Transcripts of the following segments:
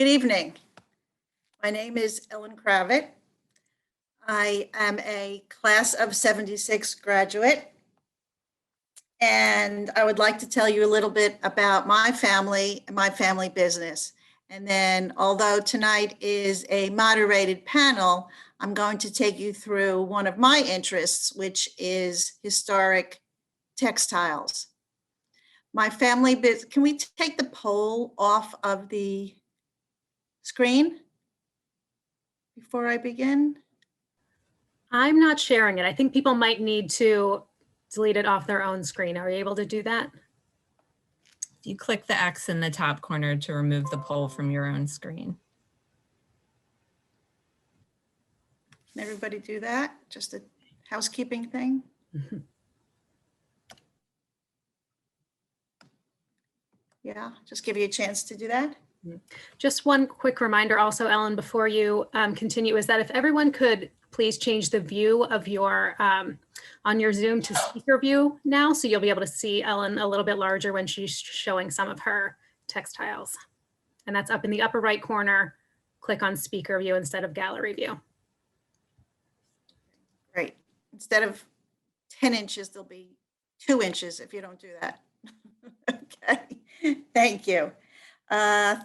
Good evening. My name is Ellen Kravitz. I am a class of 76 graduate, and I would like to tell you a little bit about my family and my family business. And then, although tonight is a moderated panel, I'm going to take you through one of my interests, which is historic textiles. My family business, can we take the poll off of the screen before I begin? I'm not sharing it. I think people might need to delete it off their own screen. Are you able to do that? You click the X in the top corner to remove the poll from your own screen. Can everybody do that? Just a housekeeping thing? Yeah, just give you a chance to do that. Just one quick reminder also, Ellen, before you continue, is that if everyone could please change the view of your, on your Zoom to speaker view now, so you'll be able to see Ellen a little bit larger when she's showing some of her textiles. And that's up in the upper right corner. Click on speaker view instead of gallery view. Great. Instead of 10 inches, there'll be 2 inches if you don't do that. Okay, thank you.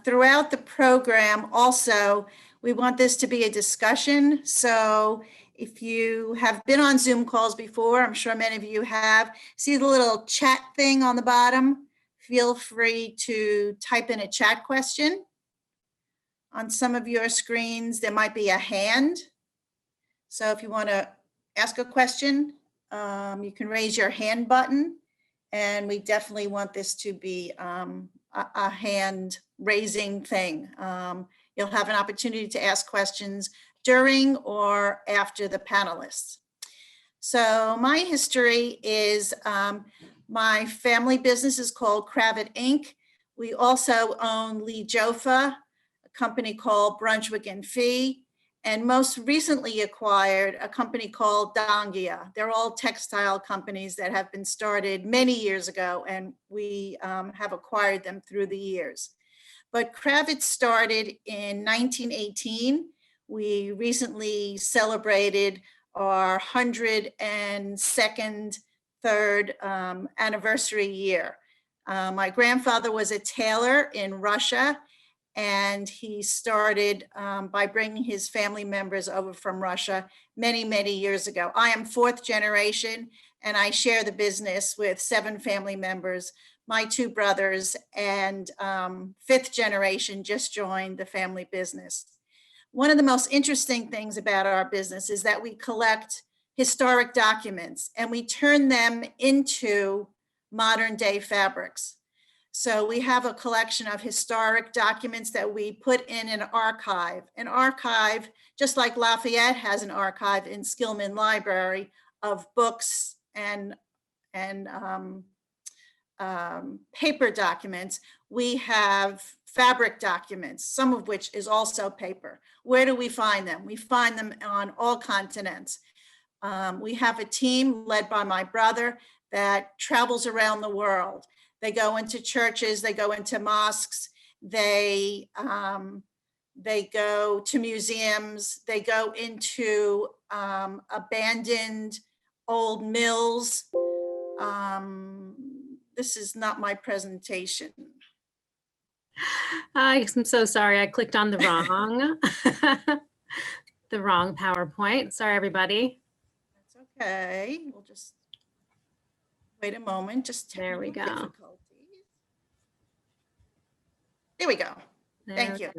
Throughout the program also, we want this to be a discussion. So if you have been on Zoom calls before, I'm sure many of you have, see the little chat thing on the bottom? Feel free to type in a chat question. On some of your screens, there might be a hand. So if you want to ask a question, you can raise your hand button. And we definitely want this to be a hand raising thing. You'll have an opportunity to ask questions during or after the panelists. So my history is my family business is called Kravitz Inc. We also own Lee Joffa, a company called Brunswick and Fee, and most recently acquired a company called Dongia. They're all textile companies that have been started many years ago, and we have acquired them through the years. But Kravitz started in 1918. We recently celebrated our 102nd, third anniversary year. My grandfather was a tailor in Russia, and he started by bringing his family members over from Russia many, many years ago. I am 4th generation, and I share the business with 7 family members. My 2 brothers and 5th generation just joined the family business. One of the most interesting things about our business is that we collect historic documents and we turn them into modern day fabrics. So we have a collection of historic documents that we put in an archive. An archive, just like Lafayette has an archive in Skillman Library of books and paper documents, we have fabric documents, some of which is also paper. Where do we find them? We find them on all continents. We have a team led by my brother that travels around the world. They go into churches, they go into mosques, they go to museums, they go into abandoned old mills. This is not my presentation. I'm so sorry. I clicked on the wrong, the wrong PowerPoint. Sorry, everybody. That's okay. We'll just wait a moment. Just there we go. There we go. Thank you.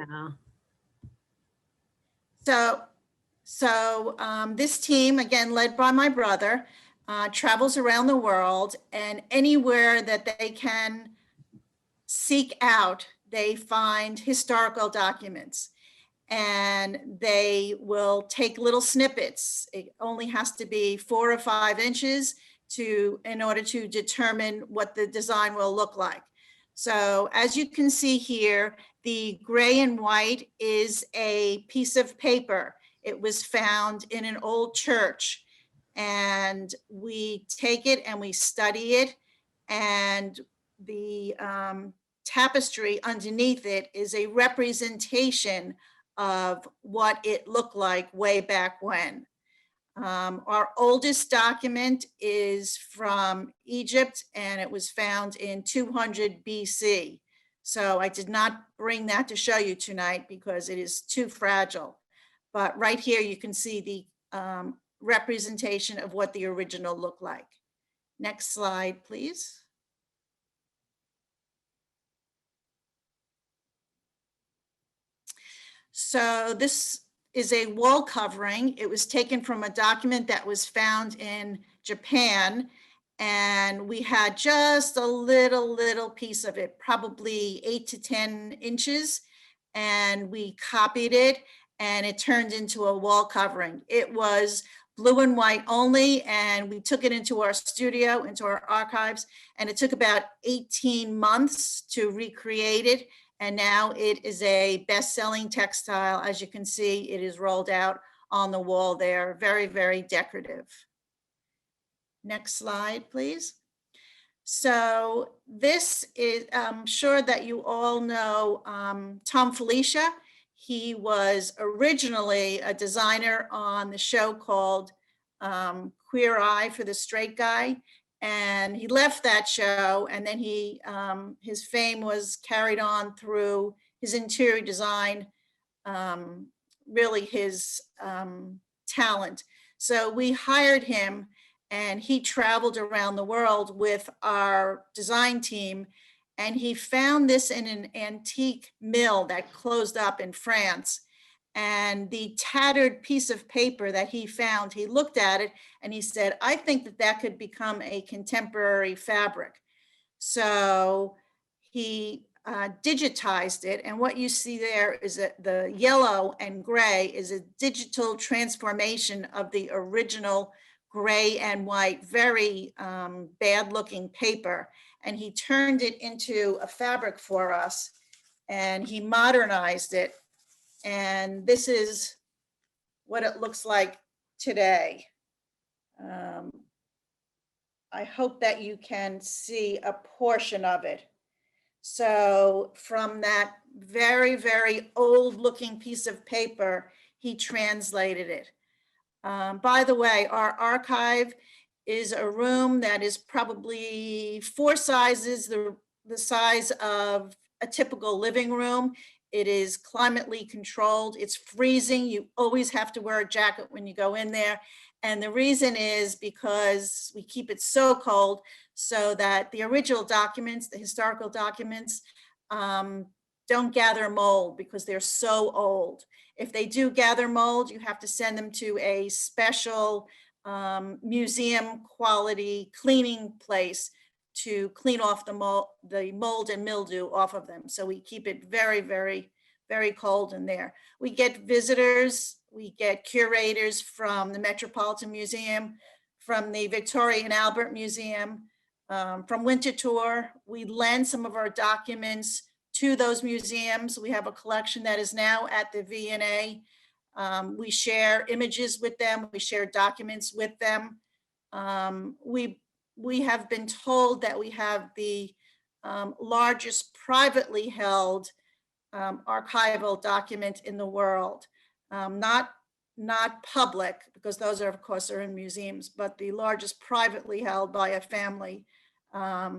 So this team, again, led by my brother, travels around the world, and anywhere that they can seek out, they find historical documents, and they will take little snippets. It only has to be 4 or 5 inches in order to determine what the design will look like. So as you can see here, the gray and white is a piece of paper. It was found in an old church, and we take it and we study it, and the tapestry underneath it is a representation of what it looked like way back when. Our oldest document is from Egypt, and it was found in 200 BC. So I did not bring that to show you tonight because it is too fragile. But right here, you can see the representation of what the original looked like. Next slide, please. So this is a wall covering. It was taken from a document that was found in Japan, and we had just a little piece of it, probably 8 to 10 inches, and we copied it, and it turned into a wall covering. It was blue and white only, and we took it into our studio, into our archives, and it took about 18 months to recreate it. And now it is a best-selling textile. As you can see, it is rolled out on the wall there. Very, very decorative. Next slide, please. So this is, I'm sure that you all know Tom Felicia. He was originally a designer on the show called Queer Eye for the Straight Guy. And he left that show, and then he his fame was carried on through his interior design, really his talent. So we hired him, and he traveled around the world with our design team, and he found this in an antique mill that closed up in France. And the tattered piece of paper that he found, he looked at it and he said, I think that that could become a contemporary fabric. So he digitized it. And what you see there is that the yellow and gray is a digital transformation of the original gray and white, very bad looking paper. And he turned it into a fabric for us, and he modernized it. And this is what it looks like today. I hope that you can see a portion of it. So from that very, very old looking piece of paper, he translated it. By the way, our archive is a room that is probably 4 sizes the size of a typical living room. It is climately controlled. It's freezing. You always have to wear a jacket when you go in there. And the reason is because we keep it so cold so that the original documents, the historical documents, don't gather mold because they're so old. If they do gather mold, you have to send them to a special museum quality cleaning place to clean off the mold and mildew off of them. So we keep it very, very, very cold in there. We get visitors, we get curators from the Metropolitan Museum, from the Victoria and Albert Museum, from Winter Tour. We lend some of our documents to those museums. We have a collection that is now at the V&A. We share images with them. We share documents with them. We have been told that we have the largest privately held archival document in the world. Not public, because those are, of course, are in museums, but the largest privately held by a family,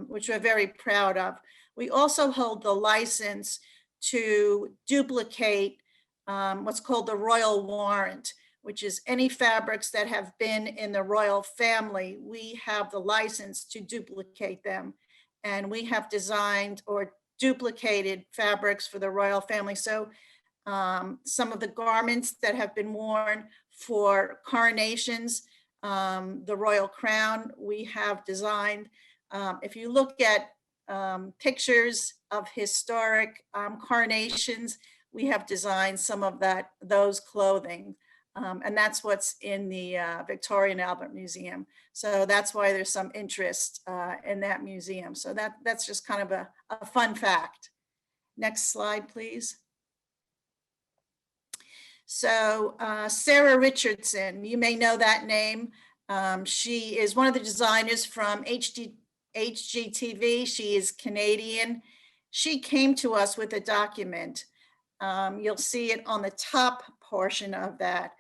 which we're very proud of. We also hold the license to duplicate what's called the royal warrant, which is any fabrics that have been in the royal family. We have the license to duplicate them. And we have designed or duplicated fabrics for the royal family. So some of the garments that have been worn for coronations, the royal crown, we have designed. If you look at pictures of historic coronations, we have designed some of those clothing. And that's what's in the Victoria and Albert Museum. So that's why there's some interest in that museum. So that's just kind of a fun fact. Next slide, please. So Sarah Richardson, you may know that name. She is one of the designers from HGTV. She is Canadian, she came to us with a document. You'll see it on the top portion of that.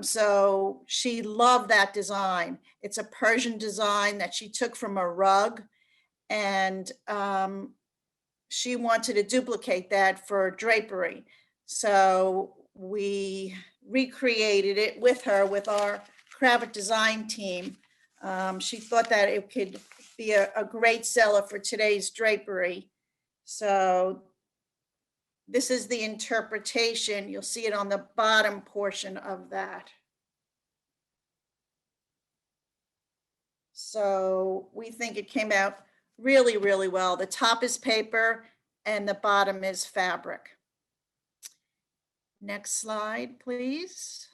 So she loved that design. It's a Persian design that she took from a rug, and she wanted to duplicate that for drapery. So we recreated it with her, with our Cravat design team. She thought that it could be a great seller for today's drapery. So this is the interpretation. You'll see it on the bottom portion of that. So we think it came out really, really well. The top is paper and the bottom is fabric. Next slide, please.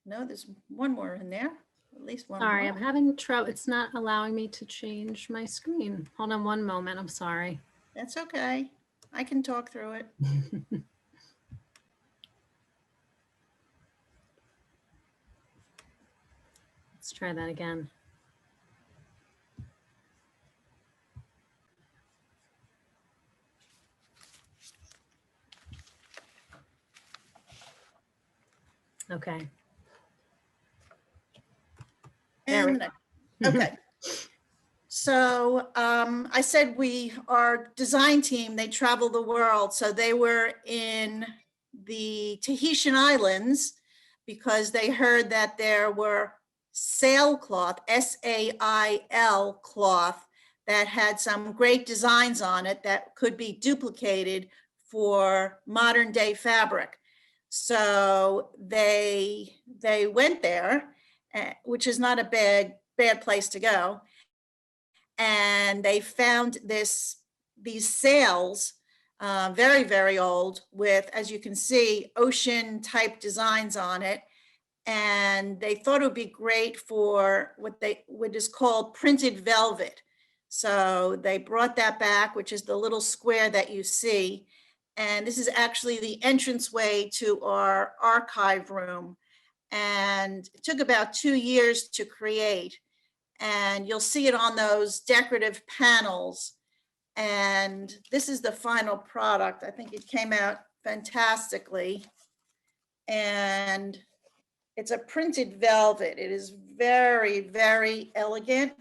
No, there's one more in there, at least one Sorry, more. I'm having trouble. It's not allowing me to change my screen. Hold on one moment. I'm sorry. That's okay. I can talk through it. Let's try that again. Okay. There we And okay. So I said our design team, they travel the world. So they were in the Tahitian Islands because they heard that there were sailcloth, S-A-I-L cloth, that had some great designs on it that could be duplicated for modern day fabric. So they went there, which is not a bad place to go. And they found these sails, very, very old, with, as you can see, ocean type designs on it. And they thought it would be great for what is called printed velvet. So they brought that back, which is the little square that you see. And this is actually the entranceway to our archive room. And it took about 2 years to create. And you'll see it on those decorative panels. And this is the final product. I think it came out fantastically. And it's a printed velvet. It is very, very elegant.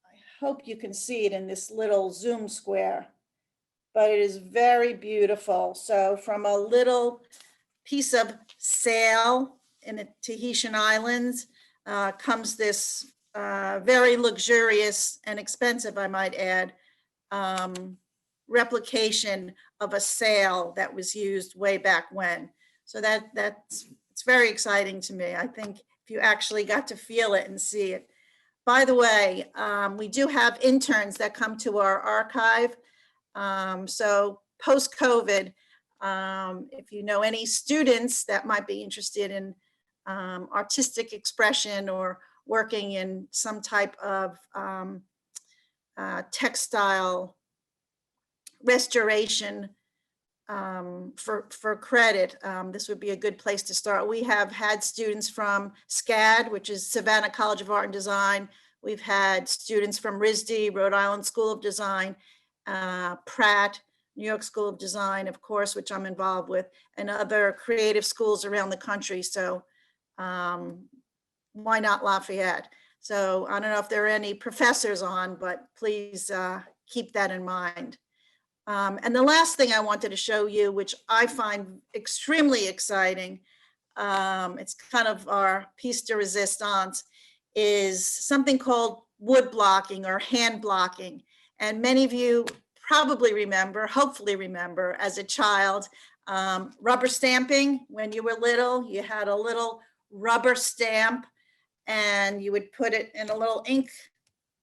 I hope you can see it in this little zoom square, but it is very beautiful. So from a little piece of sail in the Tahitian Islands comes this very luxurious and expensive, I might add, replication of a sail that was used way back when. So it's very exciting to me. I think if you actually got to feel it and see it. By the way, we do have interns that come to our archive. So post-COVID, if you know any students that might be interested in artistic expression or working in some type of textile restoration for credit, this would be a good place to start. We have had students from SCAD, which is Savannah College of Art and Design. We've had students from RISD, Rhode Island School of Design, Pratt, New York School of Design, of course, which I'm involved with, and other creative schools around the country. So why not Lafayette? So I don't know if there are any professors on, but please keep that in mind. And the last thing I wanted to show you, which I find extremely exciting, it's kind of our piece de resistance, is something called wood blocking or hand blocking. And many of you probably remember, hopefully remember, as a child, rubber stamping. When you were little, you had a little rubber stamp and you would put it in a little ink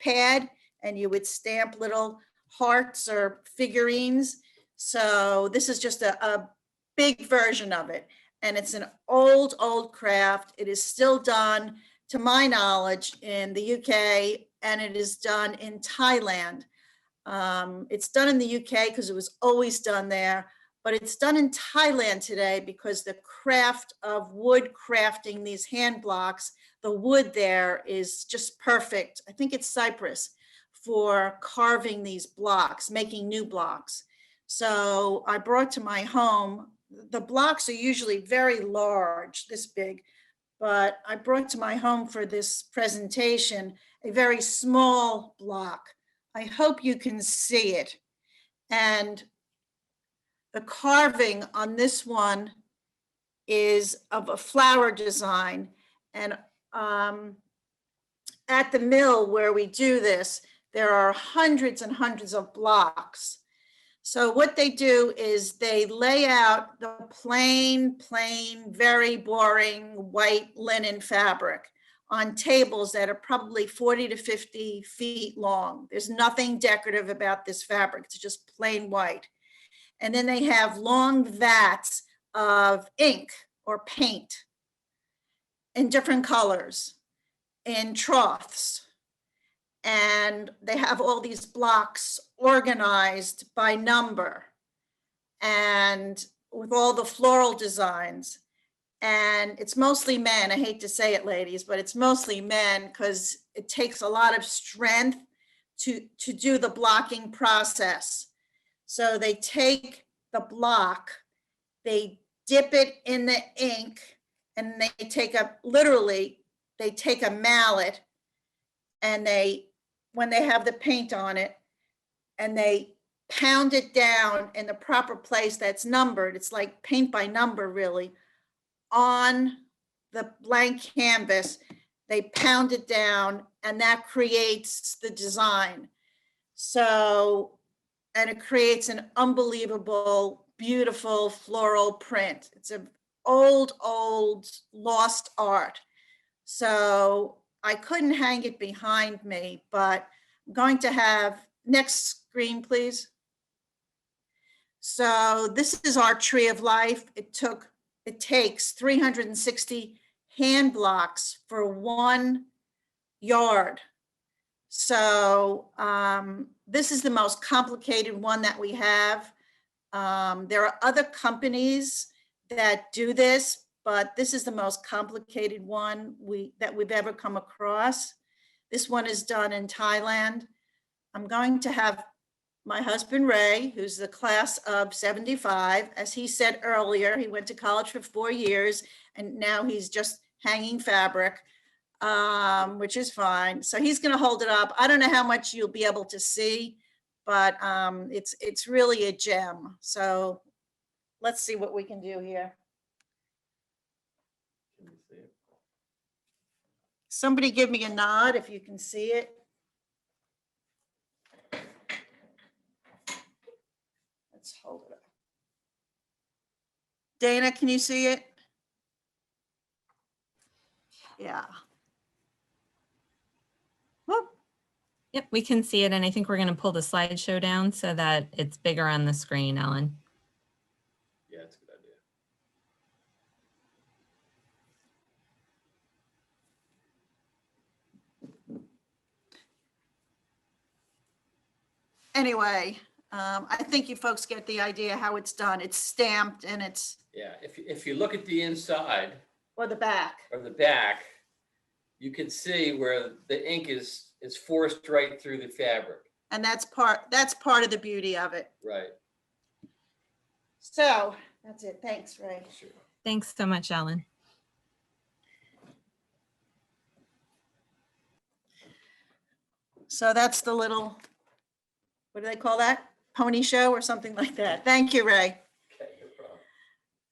pad and you would stamp little hearts or figurines. So this is just a big version of it. And it's an old craft. It is still done to my knowledge, in the UK, and it is done in Thailand. It's done in the UK because it was always done there, but it's done in Thailand today because the craft of wood crafting these hand blocks, the wood there is just perfect. I think it's cypress for carving these blocks, making new blocks. So I brought to my home, the blocks are usually very large, this big, but I brought to my home for this presentation a very small block. I hope you can see it. And the carving on this one is of a flower design. And at the mill where we do this, there are hundreds and hundreds of blocks. So what they do is they lay out the plain, very boring white linen fabric on tables that are probably 40 to 50 feet long. There's nothing decorative about this fabric. It's just plain white. And then they have long vats of ink or paint in different colors in troughs. And they have all these blocks organized by number and with all the floral designs. And it's mostly men. I hate to say it, ladies, but it's mostly men because it takes a lot of strength to do the blocking process. So they take the block, they dip it in the ink, and they take literally, they take a mallet and when they have the paint on it, and they pound it down in the proper place that's numbered. It's like paint by number, really, on the blank canvas. They pound it down, and that creates the design. So, and it creates an unbelievable, beautiful floral print. It's an old lost art. So I couldn't hang it behind me, but I'm going to have, next screen, please. So this is our tree of life. It takes 360 hand blocks for 1 yard. So this is the most complicated one that we have. There are other companies that do this, but this is the most complicated one that we've ever come across. This one is done in Thailand. I'm going to have my husband, Ray, who's the class of 75. As he said earlier, he went to college for 4 years, and now he's just hanging fabric, which is fine. So he's gonna hold it up. I don't know how much you'll be able to see, but it's really a gem. So let's see what we can do here. Somebody give me a nod if you can see it. Let's hold it up. Dana, can you see it? Yeah. Whoop. Yep, we can see it. And I think we're going to pull the slideshow down so that it's bigger on the screen, Ellen. Yeah, it's a good idea. Anyway, I think you folks get the idea how it's done. It's stamped and it's, Yeah, if you look at the inside or the back. or the back, you can see where the ink is forced right through the fabric. And that's part of the beauty of it. Right. So that's it. Thanks, Ray. Sure. Thanks so much, Ellen. So that's the little, what do they call that? Pony show or something like that. Thank you, Ray. Okay, no problem.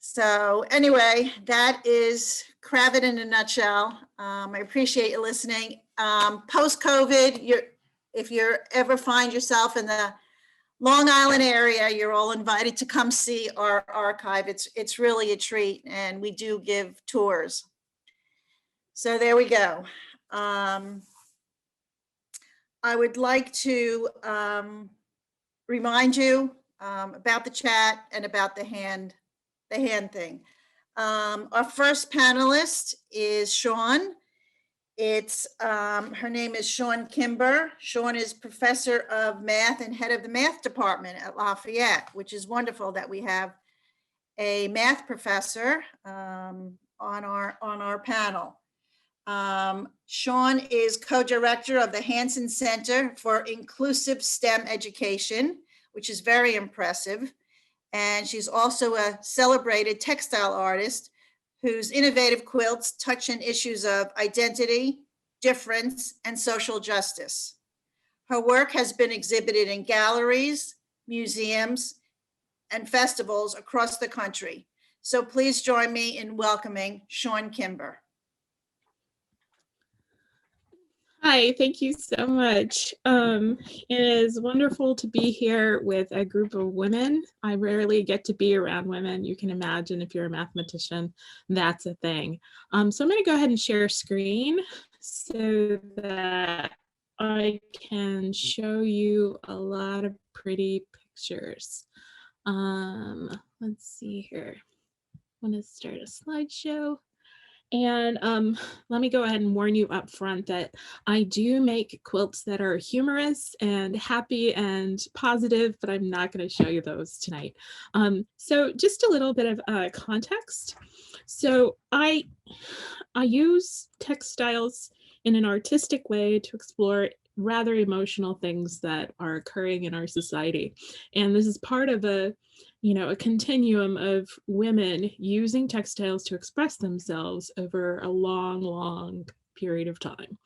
So anyway, that is Cravat in a nutshell. I appreciate you listening. Post-COVID, if you ever find yourself in the Long Island area, you're all invited to come see our archive. It's really a treat, and we do give tours. So there we go. I would like to remind you about the chat and about the hand thing. Our first panelist is Sean. Her name is Sean Kimber. Sean is professor of math and head of the math department at Lafayette, which is wonderful that we have a math professor on our panel. Sean is co-director of the Hansen Center for Inclusive STEM Education, which is very impressive. And she's also a celebrated textile artist whose innovative quilts touch on issues of identity, difference, and social justice. Her work has been exhibited in galleries, museums, and festivals across the country. So please join me in welcoming Sean Kimber. Hi, thank you so much. It is wonderful to be here with a group of women. I rarely get to be around women. You can imagine if you're a mathematician, that's a thing. So I'm going to go ahead and share screen so that I can show you a lot of pretty pictures. Let's see here. I want to start a slideshow. And let me go ahead and warn you up front that I do make quilts that are humorous and happy and positive, but I'm not going to show you those tonight. So just a little bit of context. So I use textiles in an artistic way to explore rather emotional things that are occurring in our society. And this is part of a continuum of women using textiles to express themselves over a long period of time.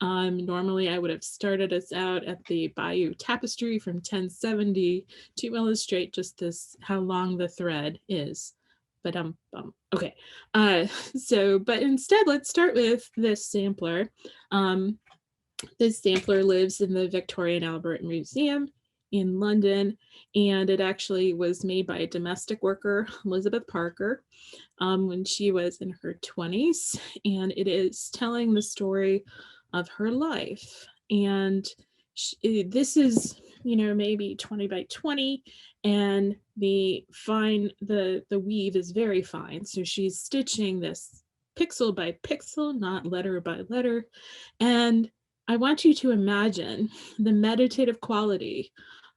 Normally, I would have started us out at the Bayeux Tapestry from 1070 to illustrate just this, how long the thread is. But okay. But instead, let's start with this sampler. This sampler lives in the Victoria and Albert Museum in London, and it actually was made by a domestic worker, Elizabeth Parker, when she was in her 20s, and it is telling the story of her life. And this is, maybe 20 by 20, and the weave is very fine. So she's stitching this pixel by pixel, not letter by letter. And I want you to imagine the meditative quality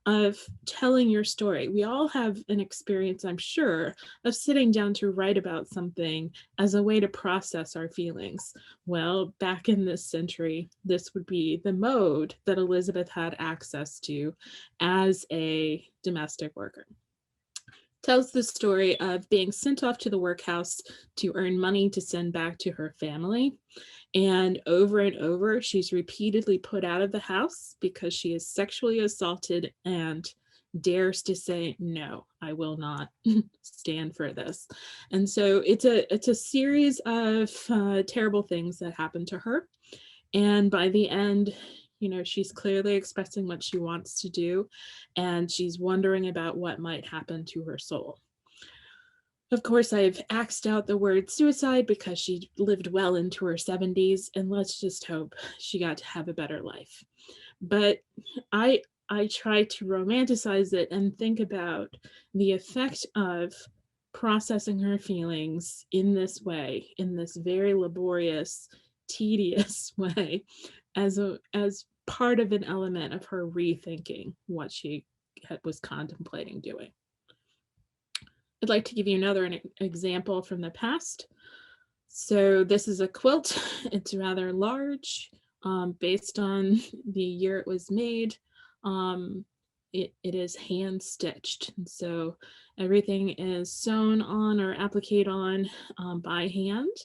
of telling your story. We all have an experience, I'm sure, of sitting down to write about something as a way to process our feelings. Well, back in this century, this would be the mode that Elizabeth had access to as a domestic worker. Tells the story of being sent off to the workhouse to earn money to send back to her family. And over, she's repeatedly put out of the house because she is sexually assaulted and dares to say, no, I will not stand for this. And so it's a series of terrible things that happen to her. And by the end, she's clearly expressing what she wants to do, and she's wondering about what might happen to her soul. Of course, I've axed out the word suicide because she lived well into her 70s, and let's just hope she got to have a better life. But I try to romanticize it and think about the effect of processing her feelings in this way, in this very laborious, tedious way, as part of an element of her rethinking what she was contemplating doing. I'd like to give you another example from the past. So this is a quilt. It's rather large. Based on the year it was made, it is hand stitched. And so everything is sewn on or appliqued on by hand,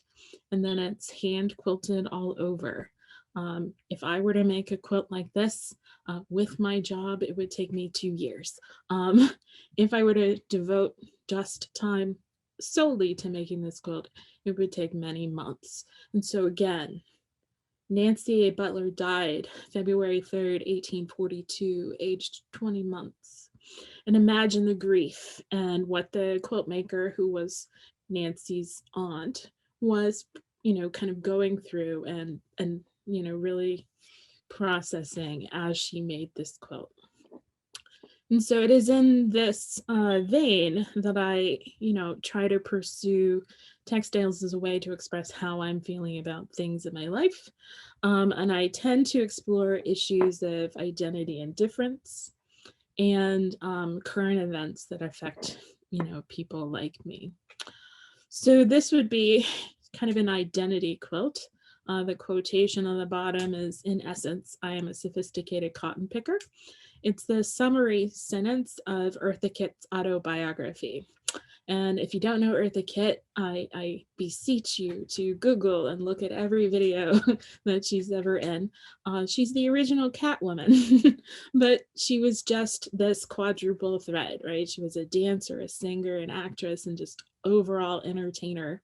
and then it's hand quilted all over. If I were to make a quilt like this with my job, it would take me 2 years. If I were to devote just time solely to making this quilt, it would take many months. And so again, Nancy A. Butler died February 3rd, 1842, aged 20 months. And imagine the grief and what the quilt maker, who was Nancy's aunt, was, kind of going through and really processing as she made this quilt. And so it is in this vein that I, try to pursue textiles as a way to express how I'm feeling about things in my life. And I tend to explore issues of identity and difference and current events that affect, people like me. So this would be kind of an identity quilt. The quotation on the bottom is, in essence, I am a sophisticated cotton picker. It's the summary sentence of Eartha Kitt's autobiography. And if you don't know Eartha Kitt, I beseech you to Google and look at every video that she's ever in. She's the original Catwoman, but she was just this quadruple threat, right? She was a dancer, a singer, an actress, and just overall entertainer.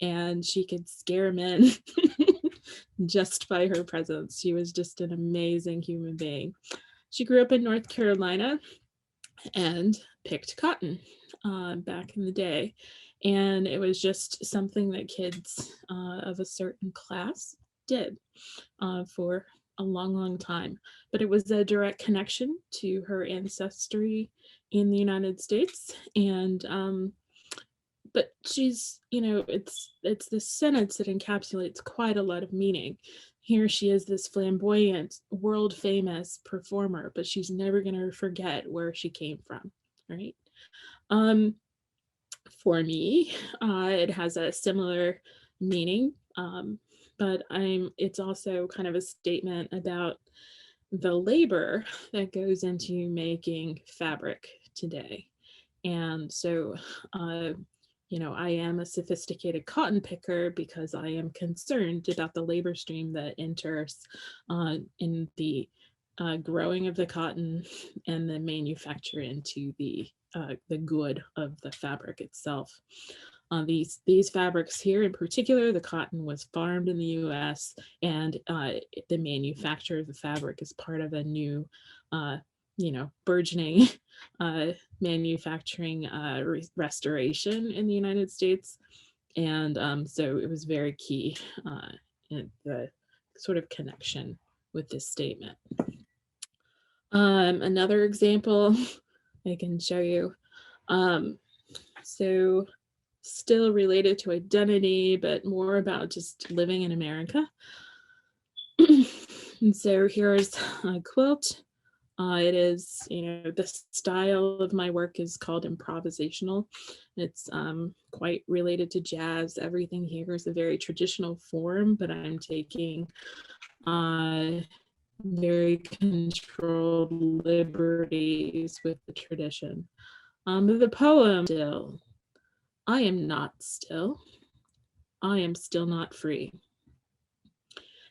And she could scare men just by her presence. She was just an amazing human being. She grew up in North Carolina and picked cotton back in the day. And it was just something that kids of a certain class did for a long, long time. But it was a direct connection to her ancestry in the United States. And but she's, it's this sentence that encapsulates quite a lot of meaning. Here she is, this flamboyant, world famous performer, but she's never going to forget where she came from, right? For me, it has a similar meaning, but it's also kind of a statement about the labor that goes into making fabric today. And so, I am a sophisticated cotton picker because I am concerned about the labor stream that enters in the growing of the cotton and the manufacture into the good of the fabric itself. These fabrics here in particular, the cotton was farmed in the US, and the manufacture of the fabric is part of a new burgeoning manufacturing restoration in the United States. And so it was very key in the sort of connection with this statement. Another example I can show you. So still related to identity, but more about just living in America. And so here's a quilt. It is, the style of my work is called improvisational. It's quite related to jazz. Everything here is a very traditional form, but I'm taking very controlled liberties with the tradition. The poem, still, I am not still. I am still not free.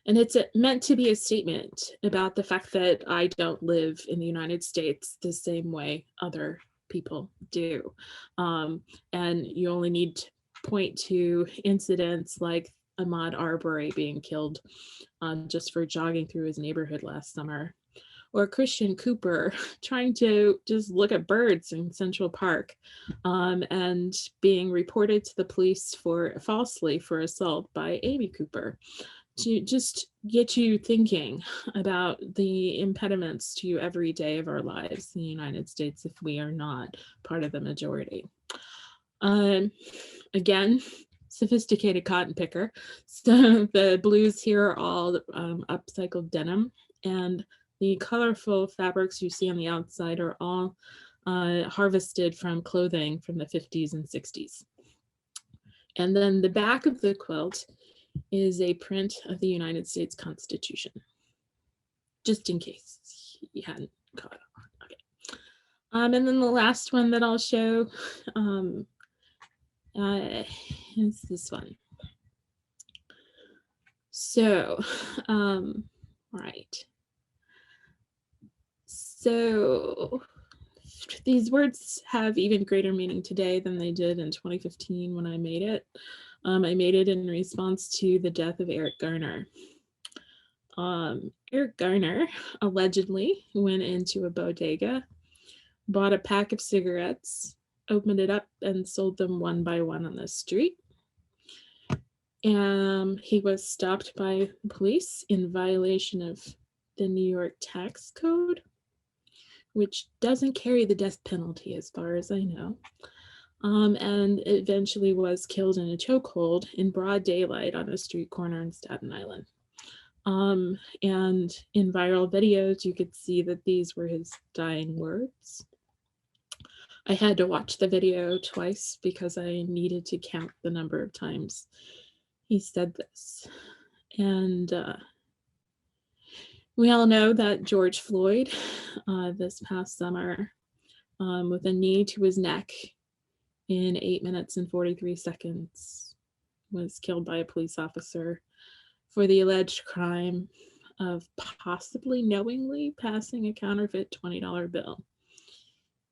And it's meant to be a statement about the fact that I don't live in the United States the same way other people do. And you only need to point to incidents like Ahmaud Arbery being killed just for jogging through his neighborhood last summer, or Christian Cooper trying to just look at birds in Central Park and being reported to the police falsely for assault by Amy Cooper, to just get you thinking about the impediments to every day of our lives in the United States if we are not part of the majority. Again, sophisticated cotton picker. So the blues here are all upcycled denim, and the colorful fabrics you see on the outside are all harvested from clothing from the 50s and 60s. And then the back of the quilt is a print of the United States Constitution, just in case you hadn't caught on. Okay. And then the last one that I'll show is this one. So, right. So these words have even greater meaning today than they did in 2015 when I made it. I made it in response to the death of Eric Garner. Eric Garner allegedly went into a bodega, bought a pack of cigarettes, opened it up, and sold them one by one on the street. He was stopped by police in violation of the New York tax code which doesn't carry the death penalty as far as I know. And eventually was killed in a chokehold in broad daylight on a street corner in Staten Island. And in viral videos, you could see that these were his dying words. I had to watch the video twice because I needed to count the number of times he said this. And we all know that George Floyd, this past summer, with a knee to his neck in 8 minutes and 43 seconds, was killed by a police officer for the alleged crime of possibly knowingly passing a counterfeit $20 bill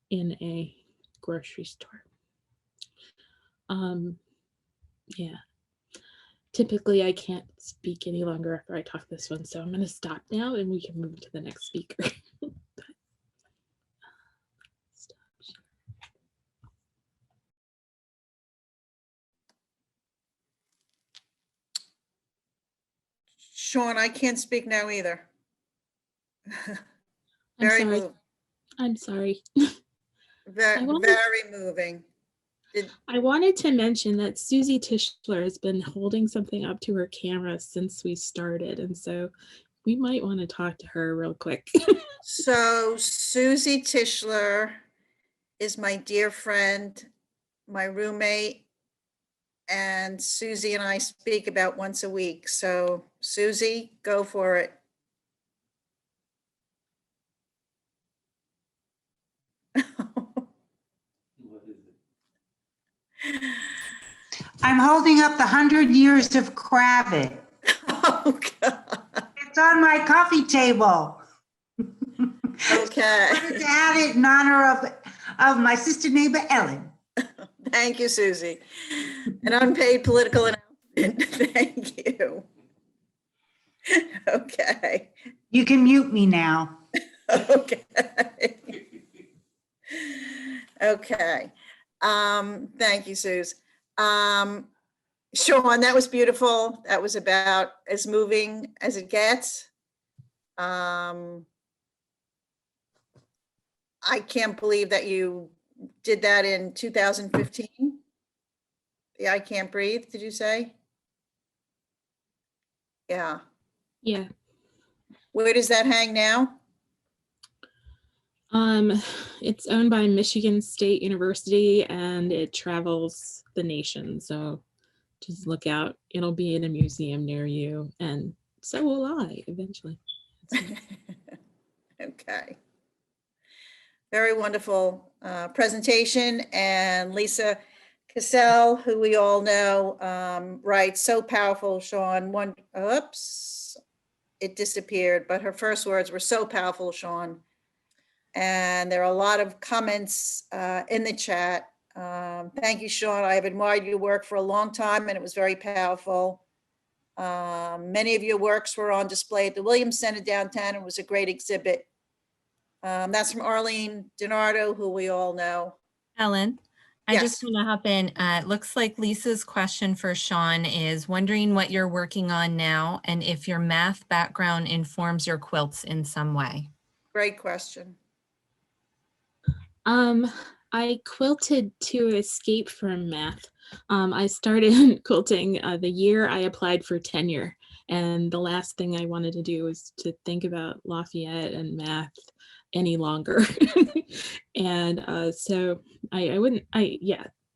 in a grocery store. Yeah. Typically, I can't speak any longer after I talk this one, so I'm going to stop now and we can move to the next speaker. Sean, I can't speak now either. I'm Very sorry. moving. I'm sorry. Very, I wanted- very moving. I wanted to mention that Susie Tischler has been holding something up to her camera since we started, and so we might want to talk to her real quick. So Susie Tischler is my dear friend, my roommate, and Susie and I speak about once a week. So Susie, go for it. What is it? I'm holding up the 100 Years of Cravat. Oh, God. It's on my coffee table. Okay. I wanted to add it in honor of my sister neighbor, Ellen. Thank you, Susie. An unpaid political announcement. Thank you. Okay. You can mute me now. Okay. Okay. Thank you, Suze. Sean, that was beautiful. That was about as moving as it gets. I can't believe that you did that in 2015. The I Can't Breathe, did you say? Yeah. Yeah. Where does that hang now? It's owned by Michigan State University and it travels the nation. So just look out. It'll be in a museum near you, and so will I eventually. Okay. Very wonderful presentation. And Lisa Cassell, who we all know, writes so powerful, Sean. Oops, it disappeared, but her first words were so powerful, Sean. And there are a lot of comments in the chat. Thank you, Sean. I've admired your work for a long time and it was very powerful. Many of your works were on display at the Williams Center downtown. It was a great exhibit. That's from Arlene DiNardo, who we all know. Ellen, I Yes. just want to hop in. It looks like Lisa's question for Sean is wondering what you're working on now and if your math background informs your quilts in some way. Great question. I quilted to escape from math. I started quilting the year I applied for tenure. And the last thing I wanted to do was to think about Lafayette and math any longer. And so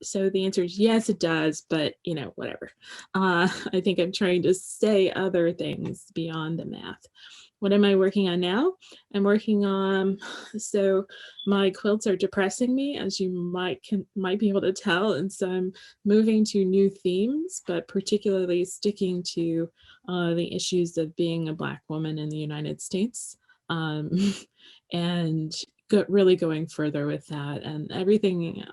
so the answer is yes, it does, but whatever. I think I'm trying to say other things beyond the math. What am I working on now? I'm working on, so my quilts are depressing me, as you might be able to tell. And so I'm moving to new themes, but particularly sticking to the issues of being a Black woman in the United States. And really going further with that. And everything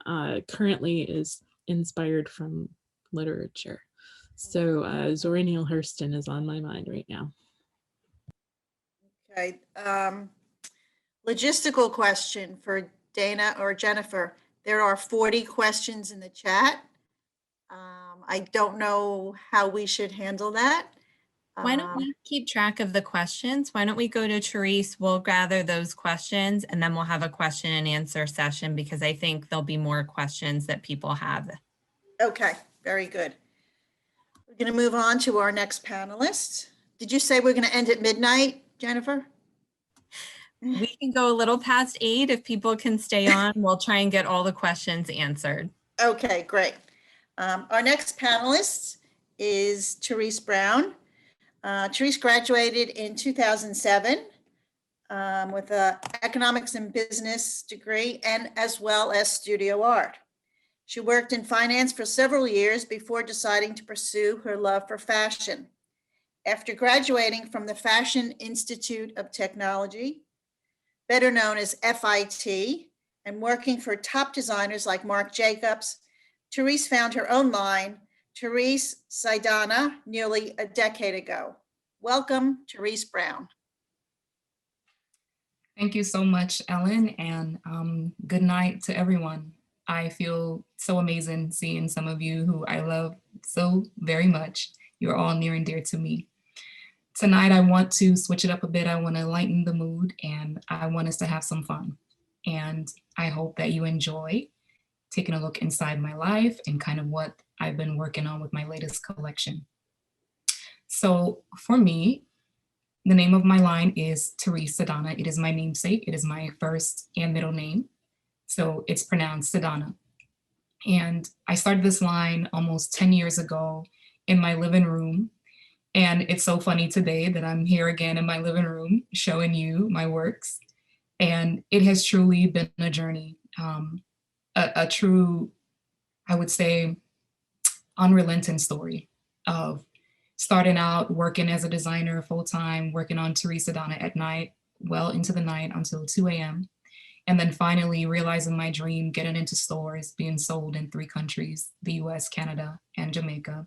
currently is inspired from literature. So Zora Neale Hurston is on my mind right now. Okay. Logistical question for Dana or Jennifer. There are 40 questions in the chat. I don't know how we should handle that. Why don't Um, we keep track of the questions? Why don't we go to Therese? We'll gather those questions and then we'll have a question and answer session because I think there'll be more questions that people have. Okay, very good. We're going to move on to our next panelist. Did you say we're going to end at midnight, Jennifer? We can go a little past 8 if people can stay on. We'll try and get all the questions answered. Okay, great. Our next panelist is Therese Brown. Therese graduated in 2007 with an economics and business degree and as well as studio art. She worked in finance for several years before deciding to pursue her love for fashion. After graduating from the Fashion Institute of Technology, better known as FIT, and working for top designers like Marc Jacobs, Therese found her own line, Therese Saidana, nearly a decade ago. Welcome, Therese Brown. Thank you so much, Ellen, and good night to everyone. I feel so amazing seeing some of you who I love so very much. You're all near and dear to me. Tonight, I want to switch it up a bit. I want to lighten the mood and I want us to have some fun. And I hope that you enjoy taking a look inside my life and kind of what I've been working on with my latest collection. So for me, the name of my line is Therese Saidana. It is my namesake. It is my first and middle name. So it's pronounced Saidana. And I started this line almost 10 years ago in my living room. And it's so funny today that I'm here again in my living room showing you my works. And it has truly been a journey, a true, I would say, unrelenting story of starting out working as a designer full-time, working on Therese Saidana at night, well into the night until 2 a.m. And then finally realizing my dream, getting into stores, being sold in 3 countries, the US, Canada, and Jamaica.